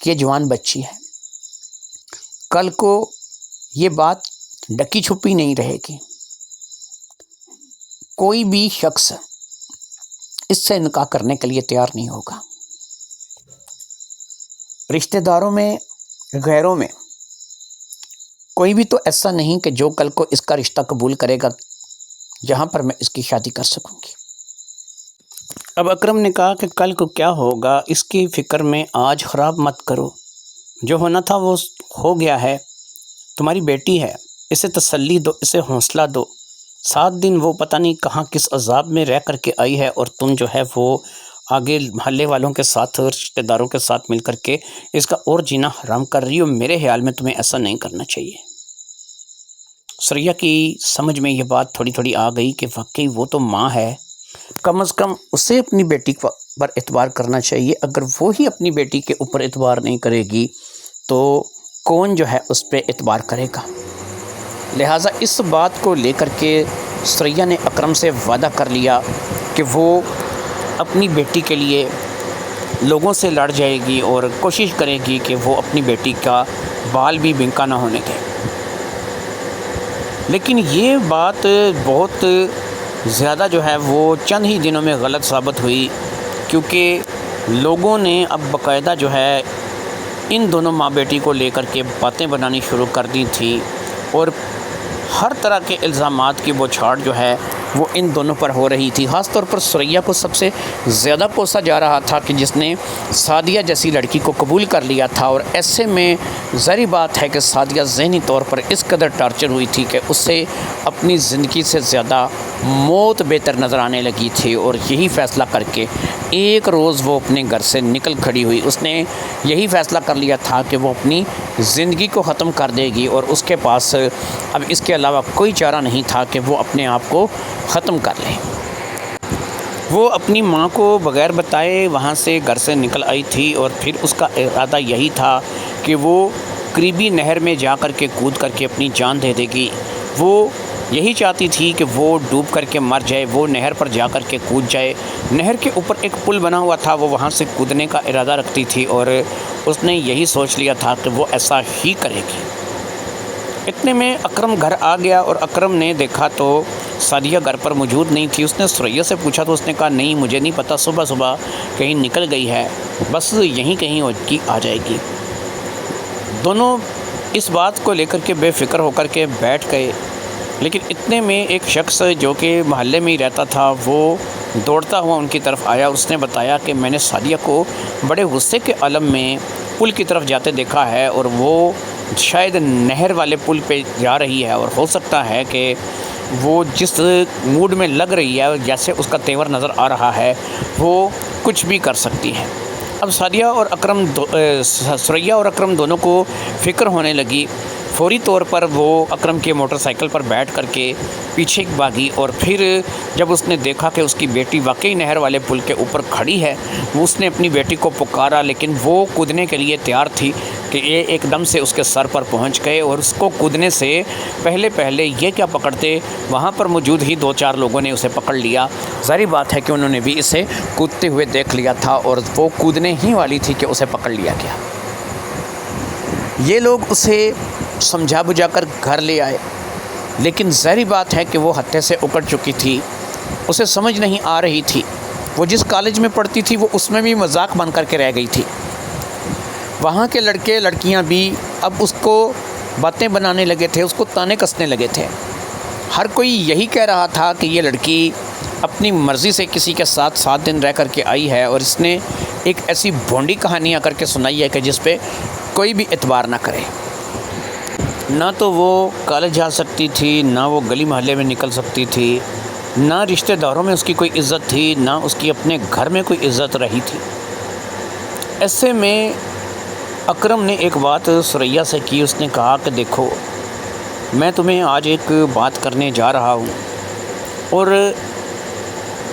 کہ یہ جوان بچی ہے، کل کو یہ بات ڈکی چھپی نہیں رہے گی، کوئی بھی شخص اس سے نکاح کرنے کے لیے تیار نہیں ہوگا، رشتہ داروں میں غیروں میں کوئی بھی تو ایسا نہیں کہ جو کل کو اس کا رشتہ قبول کرے گا جہاں پر میں اس کی شادی کر سکوں گی۔ اب اکرم نے کہا کہ کل کو کیا ہوگا اس کی فکر میں آج خراب مت کرو، جو ہونا تھا وہ ہو گیا ہے، تمہاری بیٹی ہے، اسے تسلی دو، اسے حوصلہ دو، 7 دن وہ پتہ نہیں کہاں کس عذاب میں رہ کر کے آئی ہے، اور تم جو ہے وہ آگے محلے والوں کے ساتھ رشتہ داروں کے ساتھ مل کر کے اس کا اور جینا حرام کر رہی ہو، میرے خیال میں تمہیں ایسا نہیں کرنا چاہیے۔ ثریا کی سمجھ میں یہ بات تھوڑی تھوڑی آ گئی کہ واقعی وہ تو ماں ہے، کم از کم اسے اپنی بیٹی پر اعتبار کرنا چاہیے، اگر وہ ہی اپنی بیٹی کے اوپر اعتبار نہیں کرے گی تو کون جو ہے اس پہ اعتبار کرے گا؟ لہٰذا اس بات کو لے کر کے ثریا نے اکرم سے وعدہ کر لیا کہ وہ اپنی بیٹی کے لیے لوگوں سے لڑ جائے گی اور کوشش کرے گی کہ وہ اپنی بیٹی کا بال بھی بنکا نہ ہونے دے۔ لیکن یہ بات بہت زیادہ جو ہے وہ چند ہی دنوں میں غلط ثابت ہوئی، کیونکہ لوگوں نے اب باقاعدہ جو ہے ان دونوں ماں بیٹی کو لے کر کے باتیں بنانی شروع کر دی تھی، اور ہر طرح کے الزامات کی بوچھاڑ جو ہے وہ ان دونوں پر ہو رہی تھی۔ خاص طور پر ثریا کو سب سے زیادہ کوسا جا رہا تھا کہ جس نے سعدیہ جیسی لڑکی کو قبول کر لیا تھا، اور ایسے میں ظاہری بات ہے کہ سعدیہ ذہنی طور پر اس قدر ٹارچر ہوئی تھی کہ اسے اپنی زندگی سے زیادہ موت بہتر نظر آنے لگی تھی، اور یہی فیصلہ کر کے ایک روز وہ اپنے گھر سے نکل کھڑی ہوئی۔ اس نے یہی فیصلہ کر لیا تھا کہ وہ اپنی زندگی کو ختم کر دے گی، اور اس کے پاس اب اس کے علاوہ کوئی چارہ نہیں تھا کہ وہ اپنے آپ کو ختم کر لے۔ وہ اپنی ماں کو بغیر بتائے وہاں سے گھر سے نکل آئی تھی، اور پھر اس کا ارادہ یہی تھا کہ وہ قریبی نہر میں جا کر کے کود کر کے اپنی جان دے دے گی۔ وہ یہی چاہتی تھی کہ وہ ڈوب کر کے مر جائے، وہ نہر پر جا کر کے کود جائے۔ نہر کے اوپر ایک پل بنا ہوا تھا، وہ وہاں سے کودنے کا ارادہ رکھتی تھی، اور اس نے یہی سوچ لیا تھا کہ وہ ایسا ہی کرے گی۔ اتنے میں اکرم گھر آ گیا، اور اکرم نے دیکھا تو سعدیہ گھر پر موجود نہیں تھی۔ اس نے ثریا سے پوچھا تو اس نے کہا نہیں مجھے نہیں پتہ، صبح صبح کہیں نکل گئی ہے، بس یہیں کہیں ہوگی، آ جائے گی۔ دونوں اس بات کو لے کر کے بے فکر ہو کر کے بیٹھ گئے، لیکن اتنے میں ایک شخص جو کہ محلے میں ہی رہتا تھا وہ دوڑتا ہوا ان کی طرف آیا۔ اس نے بتایا کہ میں نے سعدیہ کو بڑے غصے کے عالم میں پل کی طرف جاتے دیکھا ہے، اور وہ شاید نہر والے پل پہ جا رہی ہے، اور ہو سکتا ہے کہ وہ جس موڈ میں لگ رہی ہے، جیسے اس کا تیور نظر آ رہا ہے، وہ کچھ بھی کر سکتی ہے۔ اب ثریا اور اکرم دونوں کو فکر ہونے لگی۔ فوری طور پر وہ اکرم کے موٹر سائیکل پر بیٹھ کر کے پیچھے بھاگی، اور پھر جب اس نے دیکھا کہ اس کی بیٹی واقعی نہر والے پل کے اوپر کھڑی ہے، اس نے اپنی بیٹی کو پکارا، لیکن وہ کودنے کے لیے تیار تھی کہ یہ ایک دم سے اس کے سر پر پہنچ گئے، اور اس کو کودنے سے پہلے یہ کیا پکڑتے، وہاں پر موجود ہی 2-4 لوگوں نے اسے پکڑ لیا۔ ظاہری بات ہے کہ انہوں نے بھی اسے کودتے ہوئے دیکھ لیا تھا، اور وہ کودنے ہی والی تھی کہ اسے پکڑ لیا گیا۔ یہ لوگ اسے سمجھا بجھا کر گھر لے آئے، لیکن ظاہری بات ہے کہ وہ ہتھے سے اکڑ چکی تھی، اسے سمجھ نہیں آ رہی تھی۔ وہ جس کالج میں پڑھتی تھی وہ اس میں بھی مذاق بن کر کے رہ گئی تھی۔ وہاں کے لڑکے لڑکیاں بھی اب اس کو باتیں بنانے لگے تھے، اس کو تانے کسنے لگے تھے۔ ہر کوئی یہی کہہ رہا تھا کہ یہ لڑکی اپنی مرضی سے کسی کے ساتھ 7 دن رہ کر کے آئی ہے، اور اس نے ایک ایسی بھونڈی کہانی آ کر کے سنائی ہے کہ جس پہ کوئی بھی اعتبار نہ کرے۔ نہ تو وہ کالج جا سکتی تھی، نہ وہ گلی محلے میں نکل سکتی تھی، نہ رشتہ داروں میں اس کی کوئی عزت تھی، نہ اس کی اپنے گھر میں کوئی عزت رہی تھی۔ ایسے میں اکرم نے ایک بات ثریا سے کی۔ اس نے کہا کہ دیکھو، میں تمہیں آج ایک بات کرنے جا رہا ہوں، اور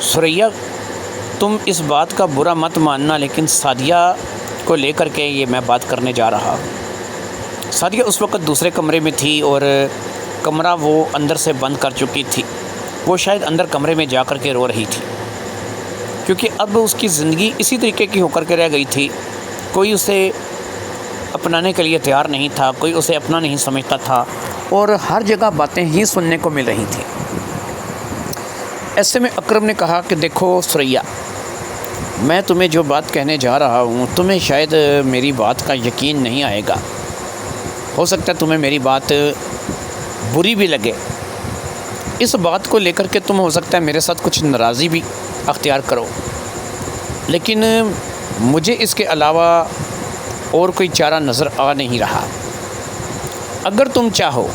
ثریا تم اس بات کا برا مت ماننا، لیکن سعدیہ کو لے کر کے یہ میں بات کرنے جا رہا ہوں۔ سعدیہ اس وقت دوسرے کمرے میں تھی اور کمرہ وہ اندر سے بند کر چکی تھی۔ وہ شاید اندر کمرے میں جا کر کے رو رہی تھی، کیونکہ اب اس کی زندگی اسی طریقے کی ہو کر کے رہ گئی تھی۔ کوئی اسے اپنانے کے لیے تیار نہیں تھا، کوئی اسے اپنا نہیں سمجھتا تھا، اور ہر جگہ باتیں ہی سننے کو مل رہی تھیں۔ ایسے میں اکرم نے کہا کہ دیکھو ثریا، میں تمہیں جو بات کہنے جا رہا ہوں، تمہیں شاید میری بات کا یقین نہیں آئے گا، ہو سکتا ہے تمہیں میری بات بری بھی لگے۔ اس بات کو لے کر کے تم ہو سکتا ہے میرے ساتھ کچھ ناراضی بھی اختیار کرو، لیکن مجھے اس کے علاوہ اور کوئی چارہ نظر آ نہیں رہا۔ اگر تم چاہو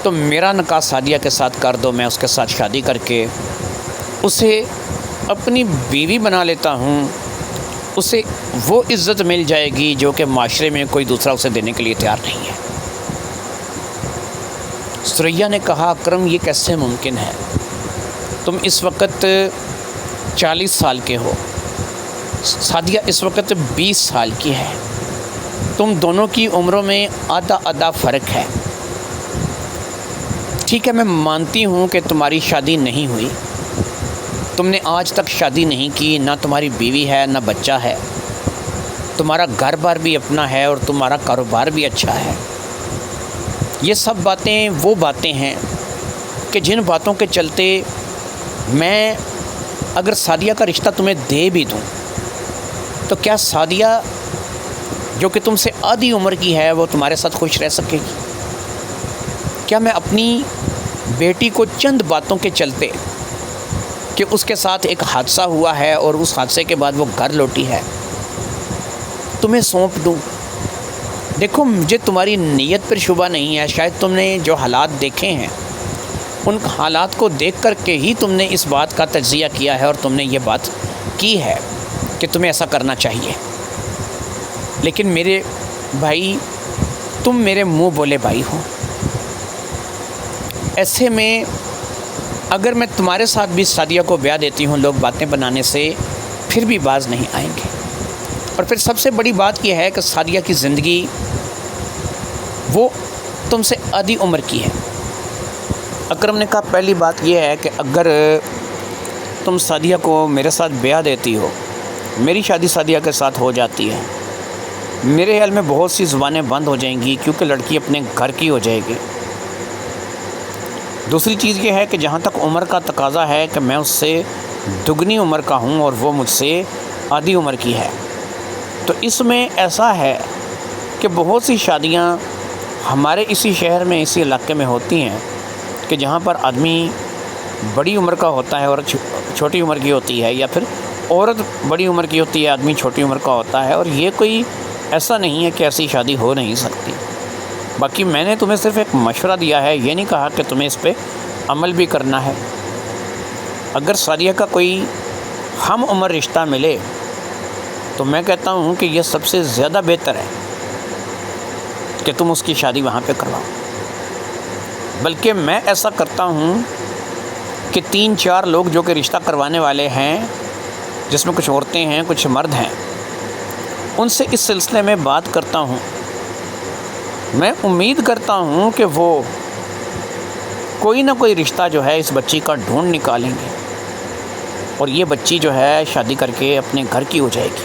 تو میرا نکاح سعدیہ کے ساتھ کر دو، میں اس کے ساتھ شادی کر کے اسے اپنی بیوی بنا لیتا ہوں، اسے وہ عزت مل جائے گی جو کہ معاشرے میں کوئی دوسرا اسے دینے کے لیے تیار نہیں ہے۔ ثریا نے کہا اکرم، یہ کیسے ممکن ہے؟ تم اس وقت 40 سال کے ہو، سعدیہ اس وقت 20 سال کی ہے، تم دونوں کی عمروں میں آدھا فرق ہے۔ ٹھیک ہے، میں مانتی ہوں کہ تمہاری شادی نہیں ہوئی، تم نے آج تک شادی نہیں کی، نہ تمہاری بیوی ہے نہ بچہ ہے، تمہارا گھر بار بھی اپنا ہے اور تمہارا کاروبار بھی اچھا ہے۔ یہ سب باتیں وہ باتیں ہیں کہ جن باتوں کے چلتے میں اگر سعدیہ کا رشتہ تمہیں دے بھی دوں تو کیا سعدیہ جو کہ تم سے آدھی عمر کی ہے وہ تمہارے ساتھ خوش رہ سکے گی؟ کیا میں اپنی بیٹی کو چند باتوں کے چلتے کہ اس کے ساتھ ایک حادثہ ہوا ہے اور اس حادثے کے بعد وہ گھر لوٹی ہے تمہیں سونپ دوں؟ دیکھو، مجھے تمہاری نیت پر شبہ نہیں ہے، شاید تم نے جو حالات دیکھے ہیں ان حالات کو دیکھ کر کے ہی تم نے اس بات کا تجزیہ کیا ہے اور تم نے یہ بات کی ہے کہ تمہیں ایسا کرنا چاہیے۔ لیکن میرے بھائی، تم میرے منہ بولے بھائی ہو، ایسے میں اگر میں تمہارے ساتھ بھی سعدیہ کو بیاہ دیتی ہوں لوگ باتیں بنانے سے پھر بھی باز نہیں آئیں گے۔ اور پھر سب سے بڑی بات یہ ہے کہ سعدیہ کی زندگی وہ تم سے آدھی عمر کی ہے۔ اکرم نے کہا پہلی بات یہ ہے کہ اگر تم سعدیہ کو میرے ساتھ بیاہ دیتی ہو، میری شادی سعدیہ کے ساتھ ہو جاتی ہے، میرے خیال میں بہت سی زبانیں بند ہو جائیں گی، کیونکہ لڑکی اپنے گھر کی ہو جائے گی۔ دوسری چیز یہ ہے کہ جہاں تک عمر کا تقاضا ہے کہ میں اس سے دگنی عمر کا ہوں اور وہ مجھ سے آدھی عمر کی ہے، تو اس میں ایسا ہے کہ بہت سی شادیاں ہمارے اسی شہر میں، اسی علاقے میں ہوتی ہیں کہ جہاں پر آدمی بڑی عمر کا ہوتا ہے اور چھوٹی عمر کی ہوتی ہے، یا پھر عورت بڑی عمر کی ہوتی ہے، آدمی چھوٹی عمر کا ہوتا ہے، اور یہ کوئی ایسا نہیں ہے کہ ایسی شادی ہو نہیں سکتی۔ باقی میں نے تمہیں صرف ایک مشورہ دیا ہے، یہ نہیں کہا کہ تمہیں اس پہ عمل بھی کرنا ہے۔ اگر سعدیہ کا کوئی ہم عمر رشتہ ملے تو میں کہتا ہوں کہ یہ سب سے زیادہ بہتر ہے کہ تم اس کی شادی وہاں پہ کرواؤ۔ بلکہ میں ایسا کرتا ہوں کہ 3-4 لوگ جو کہ رشتہ کروانے والے ہیں، جس میں کچھ عورتیں ہیں کچھ مرد ہیں، ان سے اس سلسلے میں بات کرتا ہوں۔ میں امید کرتا ہوں کہ وہ کوئی نہ کوئی رشتہ جو ہے اس بچی کا ڈھونڈ نکالیں گے اور یہ بچی جو ہے شادی کر کے اپنے گھر کی ہو جائے گی۔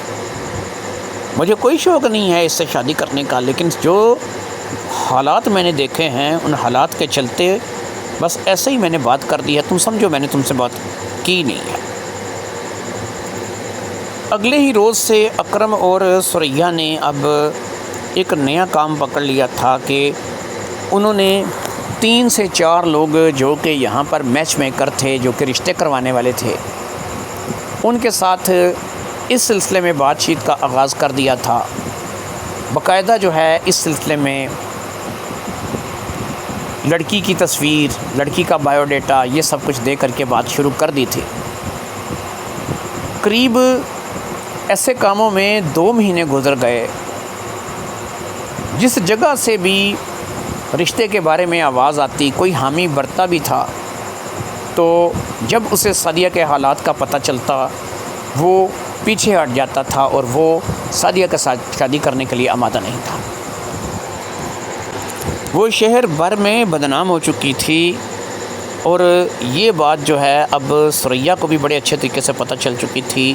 مجھے کوئی شوق نہیں ہے اس سے شادی کرنے کا، لیکن جو حالات میں نے دیکھے ہیں ان حالات کے چلتے بس ایسے ہی میں نے بات کر دی ہے۔ تم سمجھو میں نے تم سے بات کی نہیں ہے۔ اگلے ہی روز سے اکرم اور ثریا نے اب ایک نیا کام پکڑ لیا تھا کہ انہوں نے 3 سے 4 لوگ جو کہ یہاں پر میچ میکر تھے، جو کہ رشتے کروانے والے تھے، ان کے ساتھ اس سلسلے میں بات چیت کا آغاز کر دیا تھا باقاعدہ جو ہے اس سلسلے میں لڑکی کی تصویر، لڑکی کا بایو ڈیٹا، یہ سب کچھ دے کر کے بات شروع کر دی تھی۔ قریب ایسے کاموں میں 2 مہینے گزر گئے۔ جس جگہ سے بھی رشتے کے بارے میں آواز آتی، کوئی حامی برتا بھی تھا، تو جب اسے سعدیہ کے حالات کا پتہ چلتا وہ پیچھے ہٹ جاتا تھا اور وہ سعدیہ کے ساتھ شادی کرنے کے لیے آمادہ نہیں تھا۔ وہ شہر بھر میں بدنام ہو چکی تھی، اور یہ بات جو ہے اب ثریا کو بھی بڑے اچھے طریقے سے پتہ چل چکی تھی۔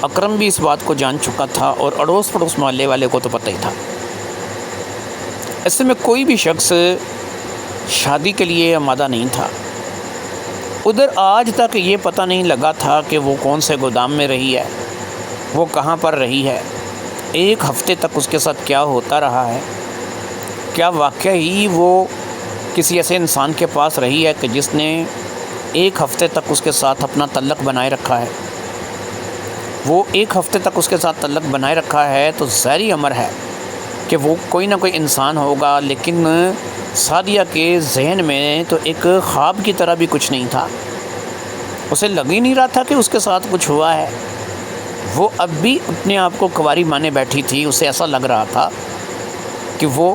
اکرم بھی اس بات کو جان چکا تھا، اور اڑوس پڑوس محلے والے کو تو پتہ ہی تھا۔ ایسے میں کوئی بھی شخص شادی کے لیے آمادہ نہیں تھا۔ ادھر آج تک یہ پتہ نہیں لگا تھا کہ وہ کون سے گودام میں رہی ہے، وہ کہاں پر رہی ہے، 1 ہفتے تک اس کے ساتھ کیا ہوتا رہا ہے، کیا واقعی وہ کسی ایسے انسان کے پاس رہی ہے کہ جس نے 1 ہفتے تک اس کے ساتھ اپنا تعلق بنائے رکھا ہے۔ وہ 1 ہفتے تک اس کے ساتھ تعلق بنائے رکھا ہے تو ظاہری امر ہے کہ وہ کوئی نہ کوئی انسان ہوگا، لیکن سعدیہ کے ذہن میں تو ایک خواب کی طرح بھی کچھ نہیں تھا۔ اسے لگ ہی نہیں رہا تھا کہ اس کے ساتھ کچھ ہوا ہے۔ وہ اب بھی اپنے آپ کو کنواری مانے بیٹھی تھی، اسے ایسا لگ رہا تھا کہ وہ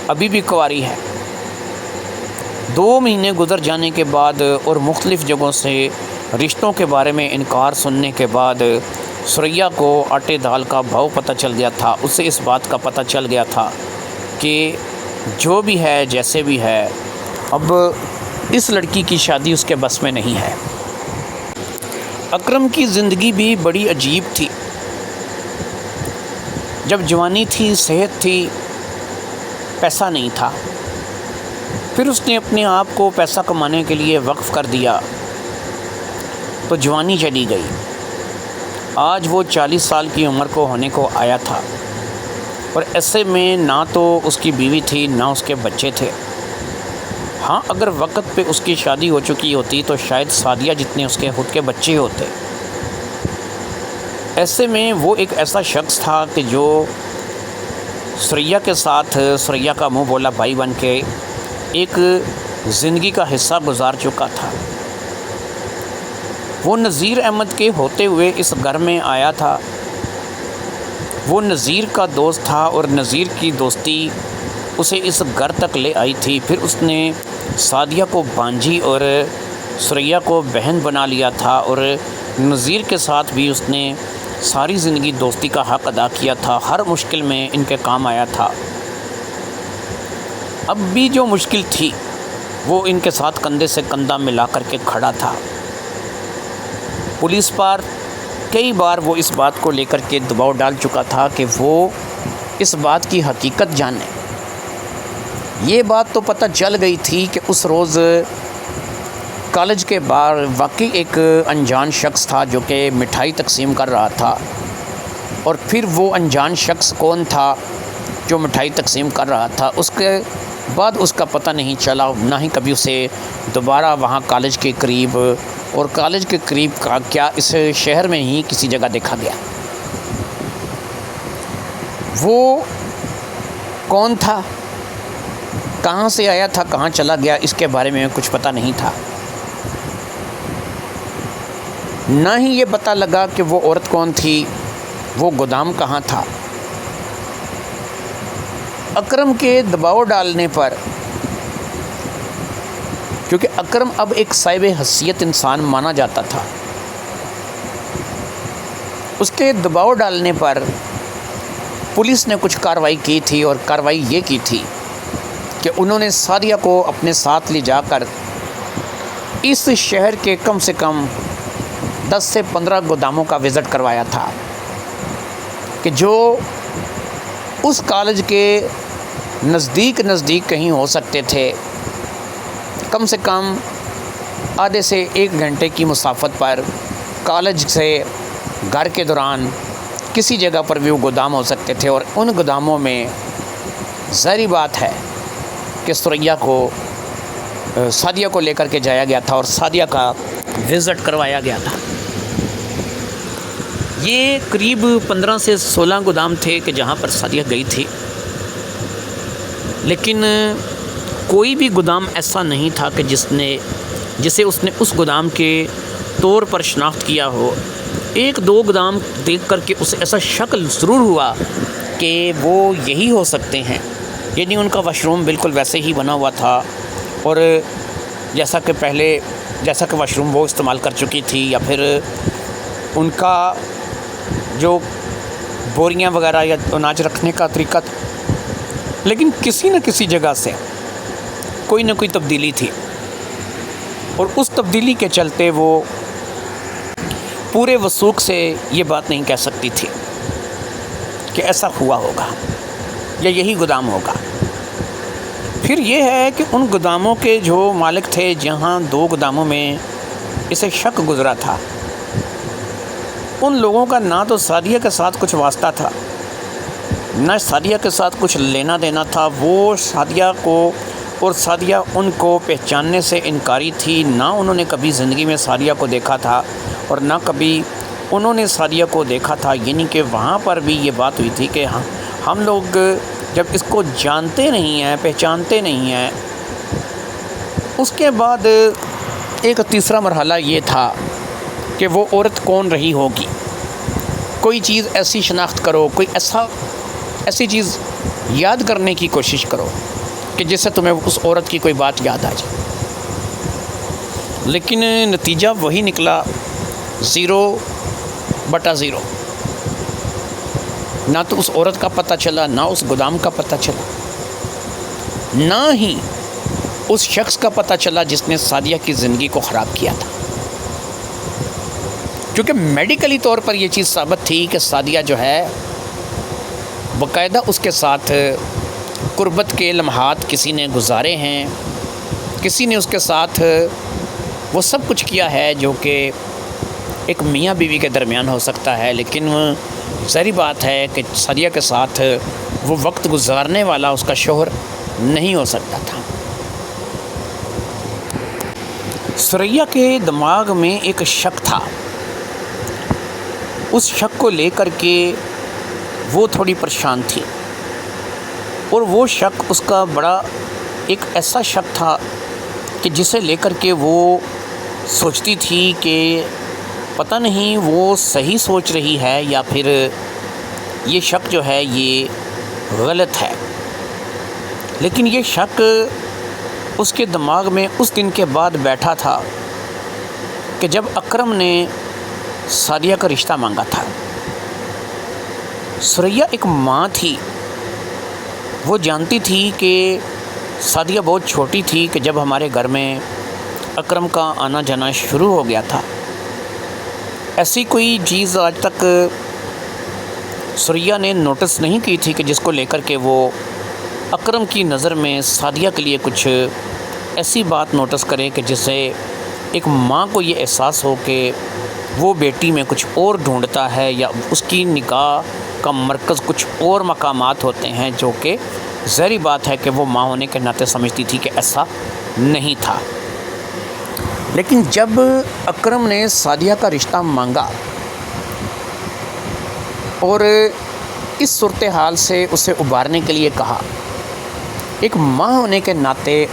ابھی بھی کنواری ہے۔ 2 مہینے گزر جانے کے بعد اور مختلف جگہوں سے رشتوں کے بارے میں انکار سننے کے بعد ثریا کو آٹے دال کا بھاؤ پتہ چل گیا تھا۔ اسے اس بات کا پتہ چل گیا تھا کہ جو بھی ہے، جیسے بھی ہے، اب اس لڑکی کی شادی اس کے بس میں نہیں ہے۔ اکرم کی زندگی بھی بڑی عجیب تھی۔ جب جوانی تھی، صحت تھی، پیسہ نہیں تھا، پھر اس نے اپنے آپ کو پیسہ کمانے کے لیے وقف کر دیا تو جوانی چلی گئی۔ آج وہ 40 سال کی عمر کو ہونے کو آیا تھا، اور ایسے میں نہ تو اس کی بیوی تھی، نہ اس کے بچے تھے۔ ہاں، اگر وقت پہ اس کی شادی ہو چکی ہوتی تو شاید سعدیہ جتنے اس کے خود کے بچے ہوتے۔ ایسے میں وہ ایک ایسا شخص تھا کہ جو ثریا کے ساتھ ثریا کا منہ بولا بھائی بن کے ایک زندگی کا حصہ گزار چکا تھا۔ وہ نذیر احمد کے ہوتے ہوئے اس گھر میں آیا تھا۔ وہ نذیر کا دوست تھا، اور نذیر کی دوستی اسے اس گھر تک لے آئی تھی۔ پھر اس نے سعدیہ کو بانجی اور ثریا کو بہن بنا لیا تھا، اور نذیر کے ساتھ بھی اس نے ساری زندگی دوستی کا حق ادا کیا تھا۔ ہر مشکل میں ان کے کام آیا تھا۔ اب بھی جو مشکل تھی وہ ان کے ساتھ کندھے سے کندھا ملا کر کے کھڑا تھا۔ پولیس پر کئی بار وہ اس بات کو لے کر کے دباؤ ڈال چکا تھا کہ وہ اس بات کی حقیقت جانے۔ یہ بات تو پتہ چل گئی تھی کہ اس روز کالج کے باہر واقعی ایک انجان شخص تھا جو کہ مٹھائی تقسیم کر رہا تھا، اور پھر وہ انجان شخص کون تھا جو مٹھائی تقسیم کر رہا تھا، اس کے بعد اس کا پتہ نہیں چلا، نہ ہی کبھی اسے دوبارہ وہاں کالج کے قریب، اور کالج کے قریب کا کیا اس شہر میں ہی کسی جگہ دیکھا گیا۔ وہ کون تھا، کہاں سے آیا تھا، کہاں چلا گیا، اس کے بارے میں کچھ پتہ نہیں تھا۔ نہ ہی یہ پتہ لگا کہ وہ عورت کون تھی، وہ گودام کہاں تھا۔ اکرم کے دباؤ ڈالنے پر، کیونکہ اکرم اب ایک صاحب حیثیت انسان مانا جاتا تھا، اس کے دباؤ ڈالنے پر پولیس نے کچھ کارروائی کی تھی، اور کارروائی یہ کی تھی کہ انہوں نے سعدیہ کو اپنے ساتھ لے جا کر اس شہر کے کم سے کم 10 سے 15 گوداموں کا وزٹ کروایا تھا کہ جو اس کالج کے نزدیک کہیں ہو سکتے تھے، کم سے کم آدھے سے 1 گھنٹے کی مسافت پر کالج سے گھر کے دوران کسی جگہ پر بھی وہ گودام ہو سکتے تھے، اور ان گوداموں میں ظاہری بات ہے کہ ثریا کو سعدیہ کو لے کر کے جایا گیا تھا اور سعدیہ کا وزٹ کروایا گیا تھا۔ یہ قریب 15 سے 16 گودام تھے کہ جہاں پر سعدیہ گئی تھی، لیکن کوئی بھی گودام ایسا نہیں تھا کہ جسے اس نے اس گودام کے طور پر شناخت کیا ہو۔ ایک دو گودام دیکھ کر کے اسے ایسا شک ضرور ہوا کہ وہ یہی ہو سکتے ہیں، یعنی ان کا واش روم بالکل ویسے ہی بنا ہوا تھا، اور جیسا کہ واش روم وہ استعمال کر چکی تھی، یا پھر ان کا جو بوریاں وغیرہ یا اناج رکھنے کا طریقہ تھا، لیکن کسی نہ کسی جگہ سے کوئی نہ کوئی تبدیلی تھی، اور اس تبدیلی کے چلتے وہ پورے وثوق سے یہ بات نہیں کہہ سکتی تھی کہ ایسا ہوا ہوگا یا یہی گودام ہوگا۔ پھر یہ ہے کہ ان گوداموں کے جو مالک تھے، جہاں 2 گوداموں میں اسے شک گزرا تھا، ان لوگوں کا نہ تو سعدیہ کے ساتھ کچھ واسطہ تھا، نہ سعدیہ کے ساتھ کچھ لینا دینا تھا۔ وہ سعدیہ کو اور سعدیہ ان کو پہچاننے سے انکاری تھی، نہ انہوں نے کبھی زندگی میں سعدیہ کو دیکھا تھا اور نہ کبھی انہوں نے سعدیہ کو دیکھا تھا، یعنی کہ وہاں پر بھی یہ بات ہوئی تھی کہ ہم لوگ جب اس کو جانتے نہیں ہیں، پہچانتے نہیں ہیں۔ اس کے بعد ایک تیسرا مرحلہ یہ تھا کہ وہ عورت کون رہی ہوگی، کوئی چیز ایسی شناخت کرو، کوئی ایسی چیز یاد کرنے کی کوشش کرو کہ جس سے تمہیں اس عورت کی کوئی بات یاد آ جائے، لیکن نتیجہ وہی نکلا، 0/0۔ نہ تو اس عورت کا پتہ چلا، نہ اس گودام کا پتہ چلا، نہ ہی اس شخص کا پتہ چلا جس نے سعدیہ کی زندگی کو خراب کیا تھا، کیونکہ میڈیکلی طور پر یہ چیز ثابت تھی کہ سعدیہ جو ہے باقاعدہ اس کے ساتھ قربت کے لمحات کسی نے گزارے ہیں، کسی نے اس کے ساتھ وہ سب کچھ کیا ہے جو کہ ایک میاں بیوی کے درمیان ہو سکتا ہے، لیکن ظاہری بات ہے کہ سعدیہ کے ساتھ وہ وقت گزارنے والا اس کا شوہر نہیں ہو سکتا تھا۔ ثریا کے دماغ میں ایک شک تھا، اس شک کو لے کر کے وہ تھوڑی پریشان تھی، اور وہ شک اس کا بڑا ایک ایسا شک تھا کہ جسے لے کر کے وہ سوچتی تھی کہ پتہ نہیں وہ صحیح سوچ رہی ہے یا پھر یہ شک جو ہے یہ غلط ہے۔ لیکن یہ شک اس کے دماغ میں اس دن کے بعد بیٹھا تھا کہ جب اکرم نے سعدیہ کا رشتہ مانگا تھا۔ ثریا ایک ماں تھی، وہ جانتی تھی کہ سعدیہ بہت چھوٹی تھی کہ جب ہمارے گھر میں اکرم کا آنا جانا شروع ہو گیا تھا۔ ایسی کوئی چیز آج تک ثریا نے نوٹس نہیں کی تھی کہ جس کو لے کر کے وہ اکرم کی نظر میں سعدیہ کے لیے کچھ ایسی بات نوٹس کرے کہ جس سے ایک ماں کو یہ احساس ہو کہ وہ بیٹی میں کچھ اور ڈھونڈتا ہے، یا اس کی نگاہ کا مرکز کچھ اور مقامات ہوتے ہیں، جو کہ ظاہری بات ہے کہ وہ ماں ہونے کے ناطے سمجھتی تھی کہ ایسا نہیں تھا۔ لیکن جب اکرم نے سعدیہ کا رشتہ مانگا اور اس صورتحال سے اسے ابھارنے کے لیے کہا، ایک ماں ہونے کے ناطے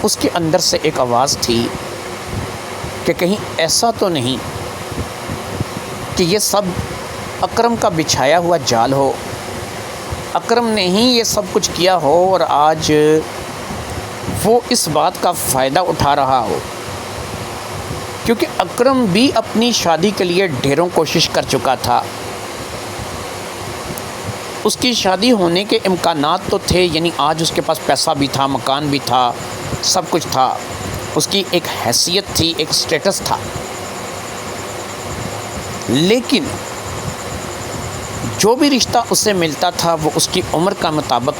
اس کے اندر سے ایک آواز تھی کہ کہیں ایسا تو نہیں کہ یہ سب اکرم کا بچھایا ہوا جال ہو، اکرم نے ہی یہ سب کچھ کیا ہو اور آج وہ اس بات کا فائدہ اٹھا رہا ہو، کیونکہ اکرم بھی اپنی شادی کے لیے ڈھیروں کوشش کر چکا تھا۔ اس کی شادی ہونے کے امکانات تو تھے، یعنی آج اس کے پاس پیسہ بھی تھا، مکان بھی تھا، سب کچھ تھا، اس کی ایک حیثیت تھی، ایک سٹیٹس تھا، لیکن جو بھی رشتہ اسے ملتا تھا وہ اس کی عمر کا مطابق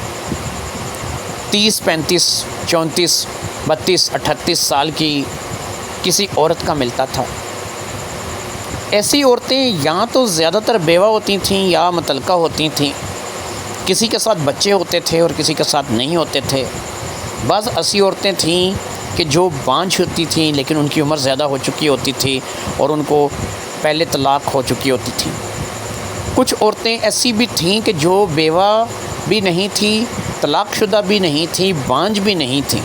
30، 35، 34، 32، 38 سال کی کسی عورت کا ملتا تھا۔ ایسی عورتیں یا تو زیادہ تر بیوہ ہوتی تھیں یا مطلقہ ہوتی تھیں، کسی کے ساتھ بچے ہوتے تھے اور کسی کے ساتھ نہیں ہوتے تھے۔ بعض ایسی عورتیں تھیں کہ جو بانجھ ہوتی تھیں لیکن ان کی عمر زیادہ ہو چکی ہوتی تھی اور ان کو پہلے طلاق ہو چکی ہوتی تھی۔ کچھ عورتیں ایسی بھی تھیں کہ جو بیوہ بھی نہیں تھیں، طلاق شدہ بھی نہیں تھیں، بانجھ بھی نہیں تھیں،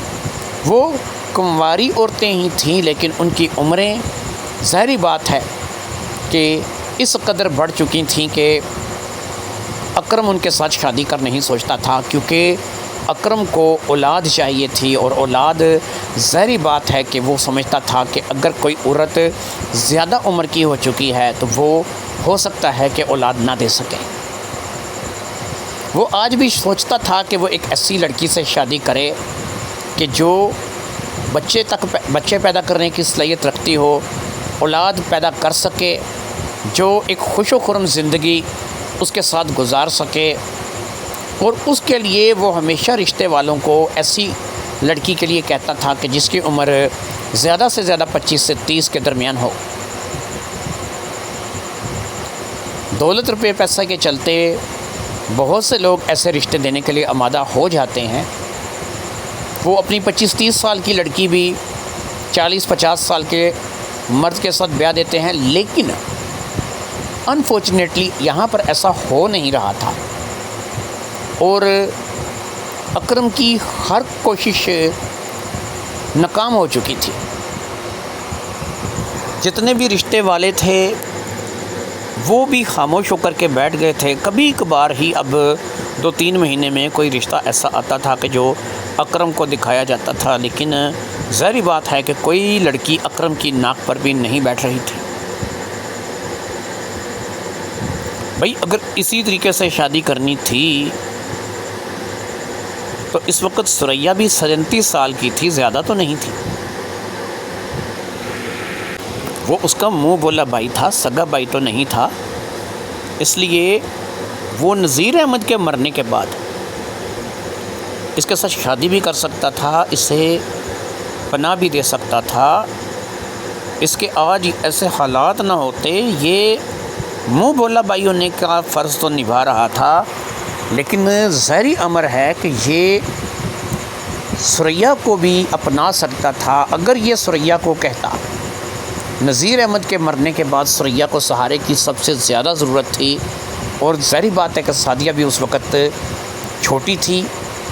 وہ کنواری عورتیں ہی تھیں، لیکن ان کی عمریں ظاہری بات ہے کہ اس قدر بڑھ چکی تھیں کہ اکرم ان کے ساتھ شادی کر نہیں سوچتا تھا، کیونکہ اکرم کو اولاد چاہیے تھی، اور اولاد ظاہری بات ہے کہ وہ سمجھتا تھا کہ اگر کوئی عورت زیادہ عمر کی ہو چکی ہے تو وہ ہو سکتا ہے کہ اولاد نہ دے سکے۔ وہ آج بھی سوچتا تھا کہ وہ ایک ایسی لڑکی سے شادی کرے کہ جو بچے پیدا کرنے کی صلاحیت رکھتی ہو، اولاد پیدا کر سکے، جو ایک خوش و خرم زندگی اس کے ساتھ گزار سکے، اور اس کے لیے وہ ہمیشہ رشتے والوں کو ایسی لڑکی کے لیے کہتا تھا کہ جس کی عمر زیادہ سے زیادہ 25 سے 30 کے درمیان ہو۔ دولت روپے پیسہ کے چلتے بہت سے لوگ ایسے رشتے دینے کے لیے آمادہ ہو جاتے ہیں، وہ اپنی 25-30 سال کی لڑکی بھی 40-50 سال کے مرد کے ساتھ بیاہ دیتے ہیں، لیکن انفارچونیٹلی یہاں پر ایسا ہو نہیں رہا تھا، اور اکرم کی ہر کوشش ناکام ہو چکی تھی۔ جتنے بھی رشتے والے تھے وہ بھی خاموش ہو کر کے بیٹھ گئے تھے۔ کبھی کبھار ہی اب 2-3 مہینے میں کوئی رشتہ ایسا آتا تھا کہ جو اکرم کو دکھایا جاتا تھا، لیکن ظاہری بات ہے کہ کوئی لڑکی اکرم کی ناک پر بھی نہیں بیٹھ رہی تھی۔ بھئی اگر اسی طریقے سے شادی کرنی تھی تو اس وقت ثریا بھی 37 سال کی تھی، زیادہ تو نہیں تھی۔ وہ اس کا منہ بولا بھائی تھا، سگا بھائی تو نہیں تھا، اس لیے وہ نذیر احمد کے مرنے کے بعد اس کے ساتھ شادی بھی کر سکتا تھا، اسے پناہ بھی دے سکتا تھا۔ اس کے آج ایسے حالات نہ ہوتے، یہ منہ بولا بھائی ہونے کا فرض تو نبھا رہا تھا، لیکن ظاہری امر ہے کہ یہ ثریا کو بھی اپنا سکتا تھا۔ اگر یہ ثریا کو کہتا، نذیر احمد کے مرنے کے بعد ثریا کو سہارے کی سب سے زیادہ ضرورت تھی، اور ظاہری بات ہے کہ سعدیہ بھی اس وقت چھوٹی تھی،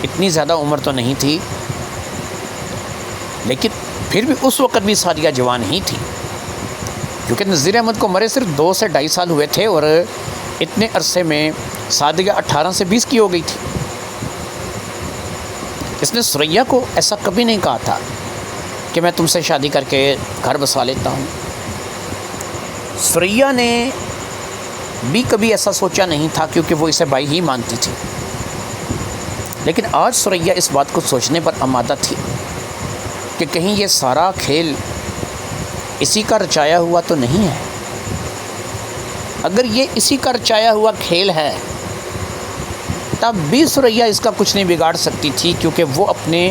اتنی زیادہ عمر تو نہیں تھی، لیکن پھر بھی اس وقت بھی سعدیہ جوان ہی تھی، کیونکہ نذیر احمد کو مرے صرف 2 سے 2.5 سال ہوئے تھے، اور اتنے عرصے میں سعدیہ 18 سے 20 کی ہو گئی تھی۔ اس نے ثریا کو ایسا کبھی نہیں کہا تھا کہ میں تم سے شادی کر کے گھر بسا لیتا ہوں۔ ثریا نے بھی کبھی ایسا سوچا نہیں تھا، کیونکہ وہ اسے بھائی ہی مانتی تھی، لیکن آج ثریا اس بات کو سوچنے پر آمادہ تھی کہ کہیں یہ سارا کھیل اسی کا رچایا ہوا تو نہیں ہے۔ اگر یہ اسی کا رچایا ہوا کھیل ہے تب بھی ثریا اس کا کچھ نہیں بگاڑ سکتی تھی، کیونکہ وہ اپنے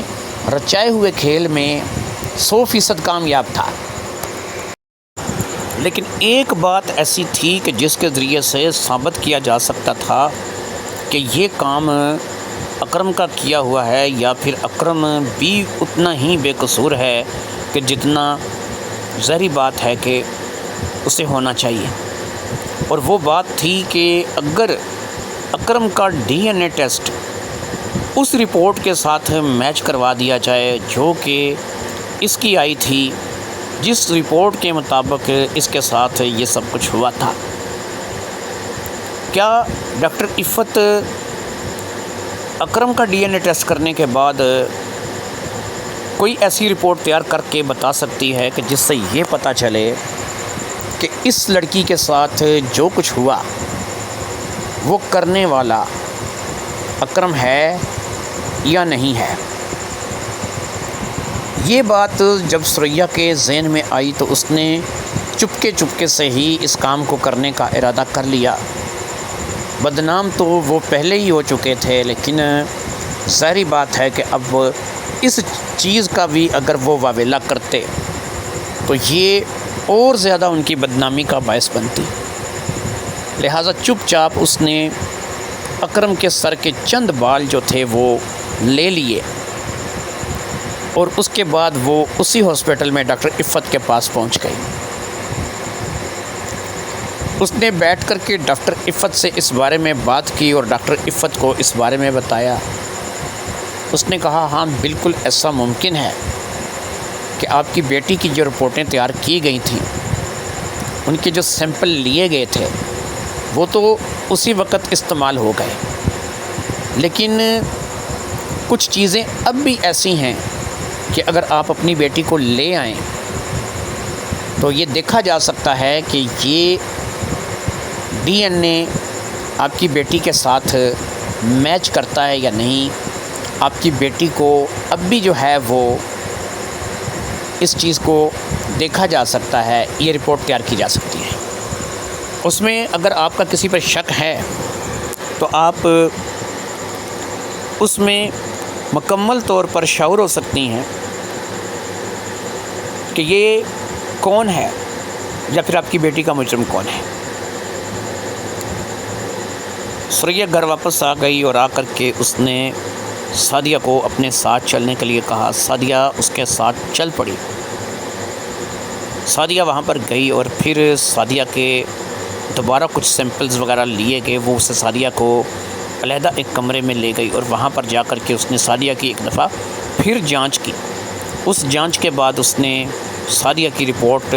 رچائے ہوئے کھیل میں 100% کامیاب تھا۔ لیکن ایک بات ایسی تھی کہ جس کے ذریعے سے ثابت کیا جا سکتا تھا کہ یہ کام اکرم کا کیا ہوا ہے، یا پھر اکرم بھی اتنا ہی بے قصور ہے کہ جتنا ظاہری بات ہے کہ اسے ہونا چاہیے۔ اور وہ بات تھی کہ اگر اکرم کا DNA ٹیسٹ اس رپورٹ کے ساتھ میچ کروا دیا جائے جو کہ اس کی آئی تھی، جس رپورٹ کے مطابق اس کے ساتھ یہ سب کچھ ہوا تھا، کیا ڈاکٹر عفت اکرم کا DNA ٹیسٹ کرنے کے بعد کوئی ایسی رپورٹ تیار کر کے بتا سکتی ہے کہ جس سے یہ پتہ چلے کہ اس لڑکی کے ساتھ جو کچھ ہوا وہ کرنے والا اکرم ہے یا نہیں ہے؟ یہ بات جب ثریا کے ذہن میں آئی تو اس نے چپکے سے ہی اس کام کو کرنے کا ارادہ کر لیا۔ بدنام تو وہ پہلے ہی ہو چکے تھے، لیکن ظاہری بات ہے کہ اب اس چیز کا بھی اگر وہ واویلا کرتے تو یہ اور زیادہ ان کی بدنامی کا باعث بنتی۔ لہٰذا چپ چاپ اس نے اکرم کے سر کے چند بال جو تھے وہ لے لیے، اور اس کے بعد وہ اسی ہاسپٹل میں ڈاکٹر عفت کے پاس پہنچ گئی۔ اس نے بیٹھ کر کے ڈاکٹر عفت سے اس بارے میں بات کی اور ڈاکٹر عفت کو اس بارے میں بتایا۔ اس نے کہا ہاں بالکل ایسا ممکن ہے کہ آپ کی بیٹی کی جو رپورٹیں تیار کی گئی تھیں، ان کے جو سیمپل لیے گئے تھے وہ تو اسی وقت استعمال ہو گئے، لیکن کچھ چیزیں اب بھی ایسی ہیں کہ اگر آپ اپنی بیٹی کو لے آئیں تو یہ دیکھا جا سکتا ہے کہ یہ ڈی این اے آپ کی بیٹی کے ساتھ میچ کرتا ہے یا نہیں۔ آپ کی بیٹی کو اب بھی جو ہے وہ اس چیز کو دیکھا جا سکتا ہے، یہ رپورٹ تیار کی جا سکتی ہے۔ اس میں اگر آپ کا کسی پر شک ہے تو آپ اس میں مکمل طور پر شعور ہو سکتی ہیں کہ یہ کون ہے یا پھر آپ کی بیٹی کا مجرم کون ہے۔ سریا گھر واپس آ گئی اور آ کر کے اس نے سعدیہ کو اپنے ساتھ چلنے کے لیے کہا۔ سعدیہ اس کے ساتھ چل پڑی۔ سعدیہ وہاں پر گئی اور پھر سعدیہ کے دوبارہ کچھ سیمپلز وغیرہ لیے گئے۔ وہ اسے سعدیہ کو علیحدہ ایک کمرے میں لے گئی اور وہاں پر جا کر کے اس نے سعدیہ کی ایک دفعہ پھر جانچ کی۔ اس جانچ کے بعد اس نے سعدیہ کی رپورٹ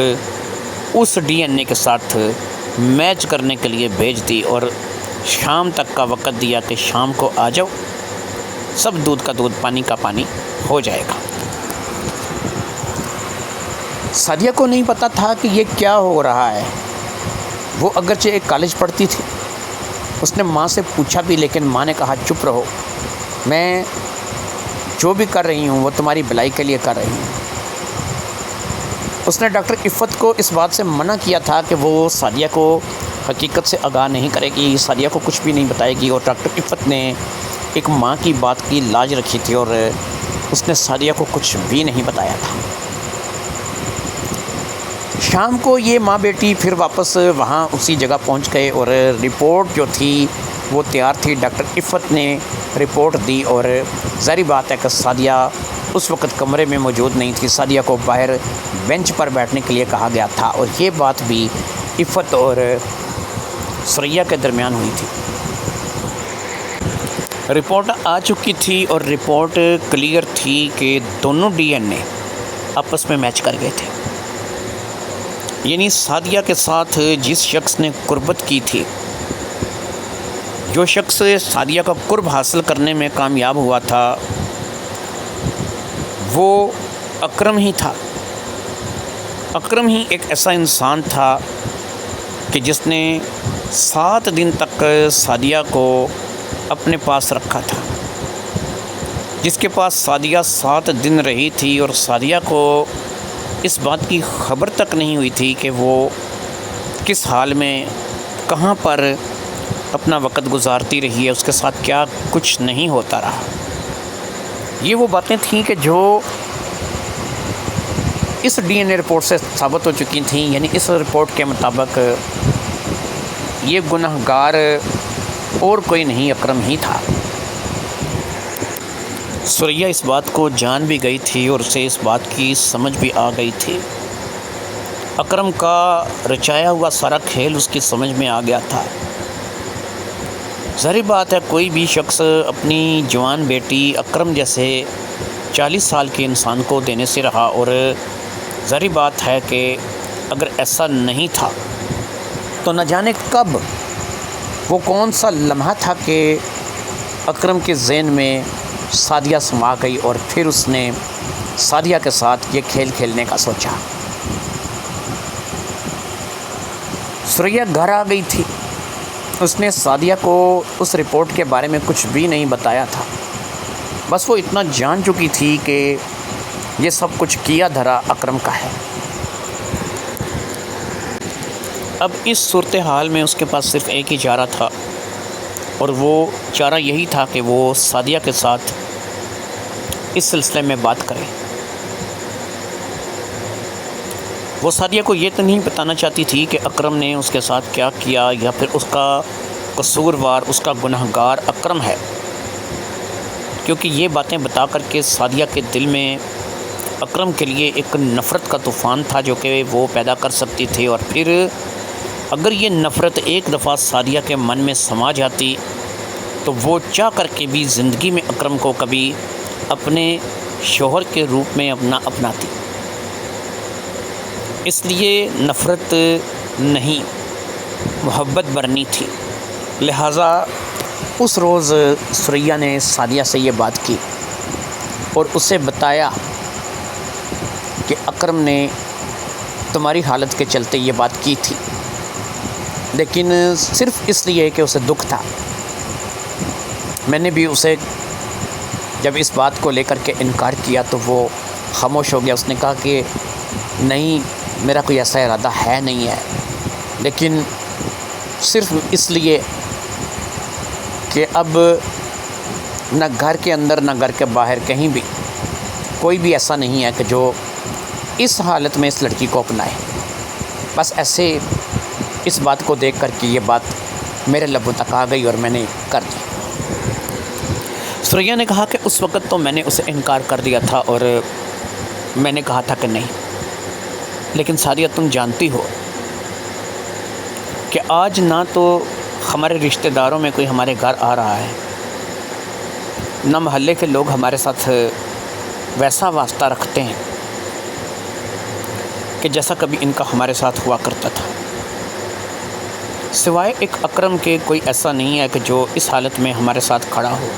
اس ڈی این اے کے ساتھ میچ کرنے کے لیے بھیج دی اور شام تک کا وقت دیا کہ شام کو آ جاؤ، سب دودھ کا دودھ پانی کا پانی ہو جائے گا۔ سعدیہ کو نہیں پتہ تھا کہ یہ کیا ہو رہا ہے۔ وہ اگرچہ ایک کالج پڑھتی تھی، اس نے ماں سے پوچھا بھی، لیکن ماں نے کہا چپ رہو، میں جو بھی کر رہی ہوں وہ تمہاری بھلائی کے لیے کر رہی ہوں۔ اس نے ڈاکٹر عفت کو اس بات سے منع کیا تھا کہ وہ سعدیہ کو حقیقت سے آگاہ نہیں کرے گی، سعدیہ کو کچھ بھی نہیں بتائے گی، اور ڈاکٹر عفت نے ایک ماں کی بات کی لاج رکھی تھی اور اس نے سعدیہ کو کچھ بھی نہیں بتایا تھا۔ شام کو یہ ماں بیٹی پھر واپس وہاں اسی جگہ پہنچ گئے اور رپورٹ جو تھی وہ تیار تھی۔ ڈاکٹر عفت نے رپورٹ دی اور ظاہری بات ہے کہ سعدیہ اس وقت کمرے میں موجود نہیں تھی۔ سعدیہ کو باہر بینچ پر بیٹھنے کے لیے کہا گیا تھا اور یہ بات بھی عفت اور سریا کے درمیان ہوئی تھی۔ رپورٹ آ چکی تھی اور رپورٹ کلیئر تھی کہ دونوں ڈی این اے آپس میں میچ کر گئے تھے، یعنی سعدیہ کے ساتھ جس شخص نے قربت کی تھی، جو شخص سعدیہ کا قرب حاصل کرنے میں کامیاب ہوا تھا، وہ اکرم ہی تھا۔ اکرم ہی ایک ایسا انسان تھا کہ جس نے 7 دن تک سعدیہ کو اپنے پاس رکھا تھا، جس کے پاس سعدیہ 7 دن رہی تھی اور سعدیہ کو اس بات کی خبر تک نہیں ہوئی تھی کہ وہ کس حال میں کہاں پر اپنا وقت گزارتی رہی ہے، اس کے ساتھ کیا کچھ نہیں ہوتا رہا۔ یہ وہ باتیں تھیں کہ جو اس ڈی این اے رپورٹ سے ثابت ہو چکی تھیں، یعنی اس رپورٹ کے مطابق یہ گناہ گار اور کوئی نہیں، اکرم ہی تھا۔ سریا اس بات کو جان بھی گئی تھی اور اسے اس بات کی سمجھ بھی آ گئی تھی۔ اکرم کا رچایا ہوا سارا کھیل اس کی سمجھ میں آ گیا تھا۔ ظاہر بات ہے کوئی بھی شخص اپنی جوان بیٹی اکرم جیسے 40 سال کے انسان کو دینے سے رہا، اور ظاہر بات ہے کہ اگر ایسا نہیں تھا تو نہ جانے کب وہ کون سا لمحہ تھا کہ اکرم کے ذہن میں سعدیہ سما گئی اور پھر اس نے سعدیہ کے ساتھ یہ کھیل کھیلنے کا سوچا۔ سریا گھر آ گئی تھی، اس نے سعدیہ کو اس رپورٹ کے بارے میں کچھ بھی نہیں بتایا تھا، بس وہ اتنا جان چکی تھی کہ یہ سب کچھ کیا دھرا اکرم کا ہے۔ اب اس صورتحال میں اس کے پاس صرف ایک ہی چارہ تھا، اور وہ چارہ یہی تھا کہ وہ سعدیہ کے ساتھ اس سلسلے میں بات کرے۔ وہ سعدیہ کو یہ تو نہیں بتانا چاہتی تھی کہ اکرم نے اس کے ساتھ کیا کیا، یا پھر اس کا قصوروار، اس کا گناہ گار اکرم ہے، کیونکہ یہ باتیں بتا کر کے سعدیہ کے دل میں اکرم کے لیے ایک نفرت کا طوفان تھا جو کہ وہ پیدا کر سکتی تھی، اور پھر اگر یہ نفرت ایک دفعہ سعدیہ کے من میں سما جاتی تو وہ چاہ کر کے بھی زندگی میں اکرم کو کبھی اپنے شوہر کے روپ میں اپناتی. اس لیے نفرت نہیں، محبت برنی تھی. لہٰذا اس روز ثریا نے سعدیہ سے یہ بات کی اور اسے بتایا کہ اکرم نے تمہاری حالت کے چلتے یہ بات کی تھی، لیکن صرف اس لیے کہ اسے دکھ تھا. میں نے بھی اسے جب اس بات کو لے کر کے انکار کیا تو وہ خاموش ہو گیا. اس نے کہا کہ نہیں، میرا کوئی ایسا ارادہ ہے نہیں ہے، لیکن صرف اس لیے کہ اب نہ گھر کے اندر نہ گھر کے باہر کہیں بھی کوئی بھی ایسا نہیں ہے کہ جو اس حالت میں اس لڑکی کو اپنائے. بس ایسے اس بات کو دیکھ کر کے یہ بات میرے لبوں تک آ گئی اور میں نے کر دی. ثریا نے کہا کہ اس وقت تو میں نے اسے انکار کر دیا تھا اور میں نے کہا تھا کہ نہیں، لیکن سعدیہ تم جانتی ہو کہ آج نہ تو ہمارے رشتہ داروں میں کوئی ہمارے گھر آ رہا ہے، نہ محلے کے لوگ ہمارے ساتھ ویسا واسطہ رکھتے ہیں کہ جیسا کبھی ان کا ہمارے ساتھ ہوا کرتا تھا. سوائے ایک اکرم کے کوئی ایسا نہیں ہے کہ جو اس حالت میں ہمارے ساتھ کھڑا ہو.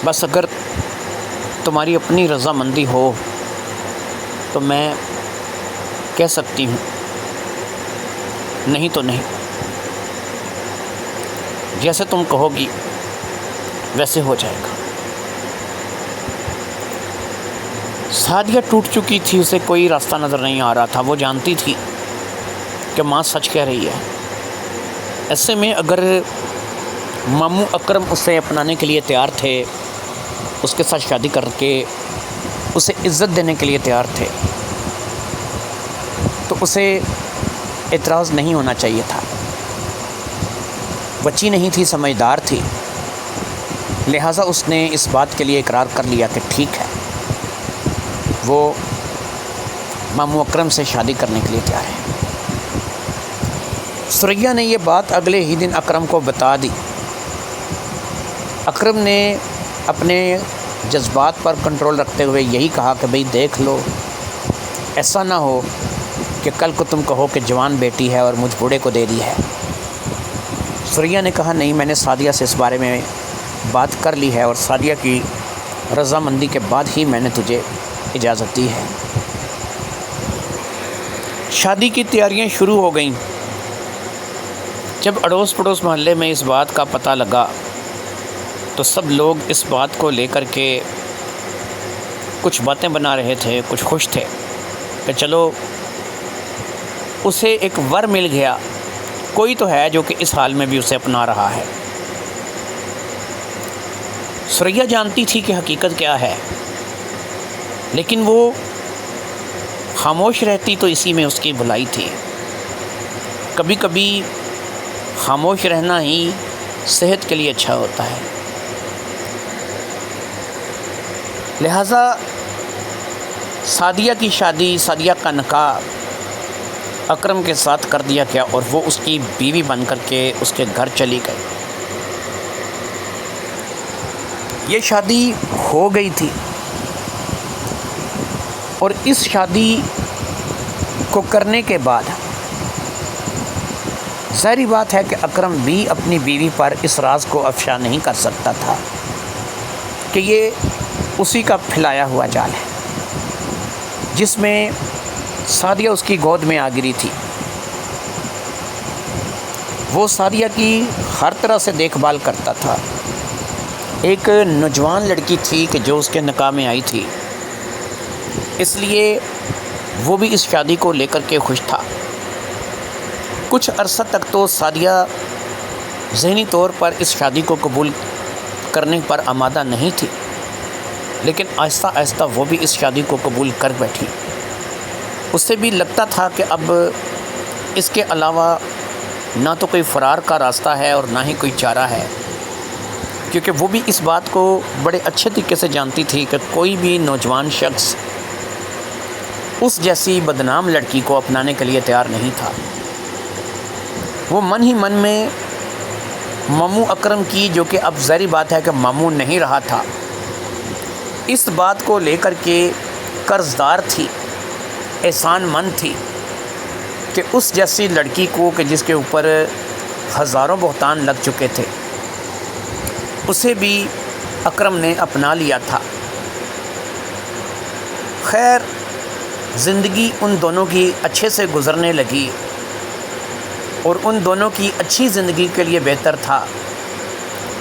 بس اگر تمہاری اپنی رضامندی ہو تو میں کہہ سکتی ہوں، نہیں تو نہیں، جیسے تم کہو گی ویسے ہو جائے گا. سعدیہ ٹوٹ چکی تھی، اسے کوئی راستہ نظر نہیں آ رہا تھا. وہ جانتی تھی کہ ماں سچ کہہ رہی ہے. ایسے میں اگر ماموں اکرم اسے اپنانے کے لیے تیار تھے، اس کے ساتھ شادی کر کے اسے عزت دینے کے لیے تیار تھے، تو اسے اعتراض نہیں ہونا چاہیے تھا. بچی نہیں تھی، سمجھدار تھی. لہٰذا اس نے اس بات کے لیے اقرار کر لیا کہ ٹھیک ہے، وہ ماموں اکرم سے شادی کرنے کے لیے تیار ہے. ثریا نے یہ بات اگلے ہی دن اکرم کو بتا دی. اکرم نے اپنے جذبات پر کنٹرول رکھتے ہوئے یہی کہا کہ بھئی دیکھ لو، ایسا نہ ہو کہ کل کو تم کہو کہ جوان بیٹی ہے اور مجھ بوڑھے کو دے دی ہے. ثریا نے کہا نہیں، میں نے سعدیہ سے اس بارے میں بات کر لی ہے اور سعدیہ کی رضامندی کے بعد ہی میں نے تجھے اجازت دی ہے. شادی کی تیاریاں شروع ہو گئیں. جب اڑوس پڑوس محلے میں اس بات کا پتہ لگا تو سب لوگ اس بات کو لے کر کے کچھ باتیں بنا رہے تھے، کچھ خوش تھے کہ چلو اسے ایک ور مل گیا، کوئی تو ہے جو کہ اس حال میں بھی اسے اپنا رہا ہے. ثریا جانتی تھی کہ حقیقت کیا ہے، لیکن وہ خاموش رہتی تو اسی میں اس کی بھلائی تھی. کبھی کبھی خاموش رہنا ہی صحت کے لیے اچھا ہوتا ہے. لہٰذا سعدیہ کی شادی، سعدیہ کا نکاح اکرم کے ساتھ کر دیا گیا اور وہ اس کی بیوی بن کر کے اس کے گھر چلی گئی. یہ شادی ہو گئی تھی اور اس شادی کو کرنے کے بعد ظاہری بات ہے کہ اکرم بھی اپنی بیوی پر اس راز کو افشا نہیں کر سکتا تھا کہ یہ اسی کا پھیلایا ہوا جال ہے جس میں سعدیہ اس کی گود میں آ گری تھی. وہ سعدیہ کی ہر طرح سے دیکھ بھال کرتا تھا. ایک نوجوان لڑکی تھی کہ جو اس کے نکاح میں آئی تھی، اس لیے وہ بھی اس شادی کو لے کر کے خوش تھا. کچھ عرصہ تک تو سعدیہ ذہنی طور پر اس شادی کو قبول کرنے پر آمادہ نہیں تھی، لیکن آہستہ آہستہ وہ بھی اس شادی کو قبول کر بیٹھی. اسے بھی لگتا تھا کہ اب اس کے علاوہ نہ تو کوئی فرار کا راستہ ہے اور نہ ہی کوئی چارہ ہے، کیونکہ وہ بھی اس بات کو بڑے اچھے طریقے سے جانتی تھی کہ کوئی بھی نوجوان شخص اس جیسی بدنام لڑکی کو اپنانے کے لیے تیار نہیں تھا۔ وہ من ہی من میں ماموں اکرم کی، جو کہ اب ظاہری بات ہے کہ ماموں نہیں رہا تھا، اس بات کو لے کر کے قرض دار تھی، احسان مند تھی کہ اس جیسی لڑکی کو کہ جس کے اوپر ہزاروں بہتان لگ چکے تھے، اسے بھی اکرم نے اپنا لیا تھا۔ خیر زندگی ان دونوں کی اچھے سے گزرنے لگی، اور ان دونوں کی اچھی زندگی کے لیے بہتر تھا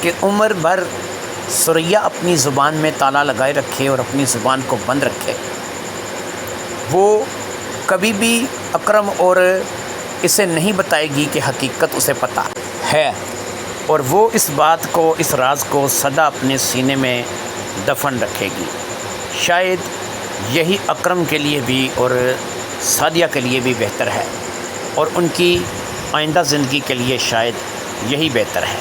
کہ عمر بھر ثریا اپنی زبان میں تالا لگائے رکھے اور اپنی زبان کو بند رکھے۔ وہ کبھی بھی اکرم اور اسے نہیں بتائے گی کہ حقیقت اسے پتہ ہے، اور وہ اس بات کو، اس راز کو سدا اپنے سینے میں دفن رکھے گی۔ شاید یہی اکرم کے لیے بھی اور سعدیہ کے لیے بھی بہتر ہے، اور ان کی آئندہ زندگی کے لیے شاید یہی بہتر ہے۔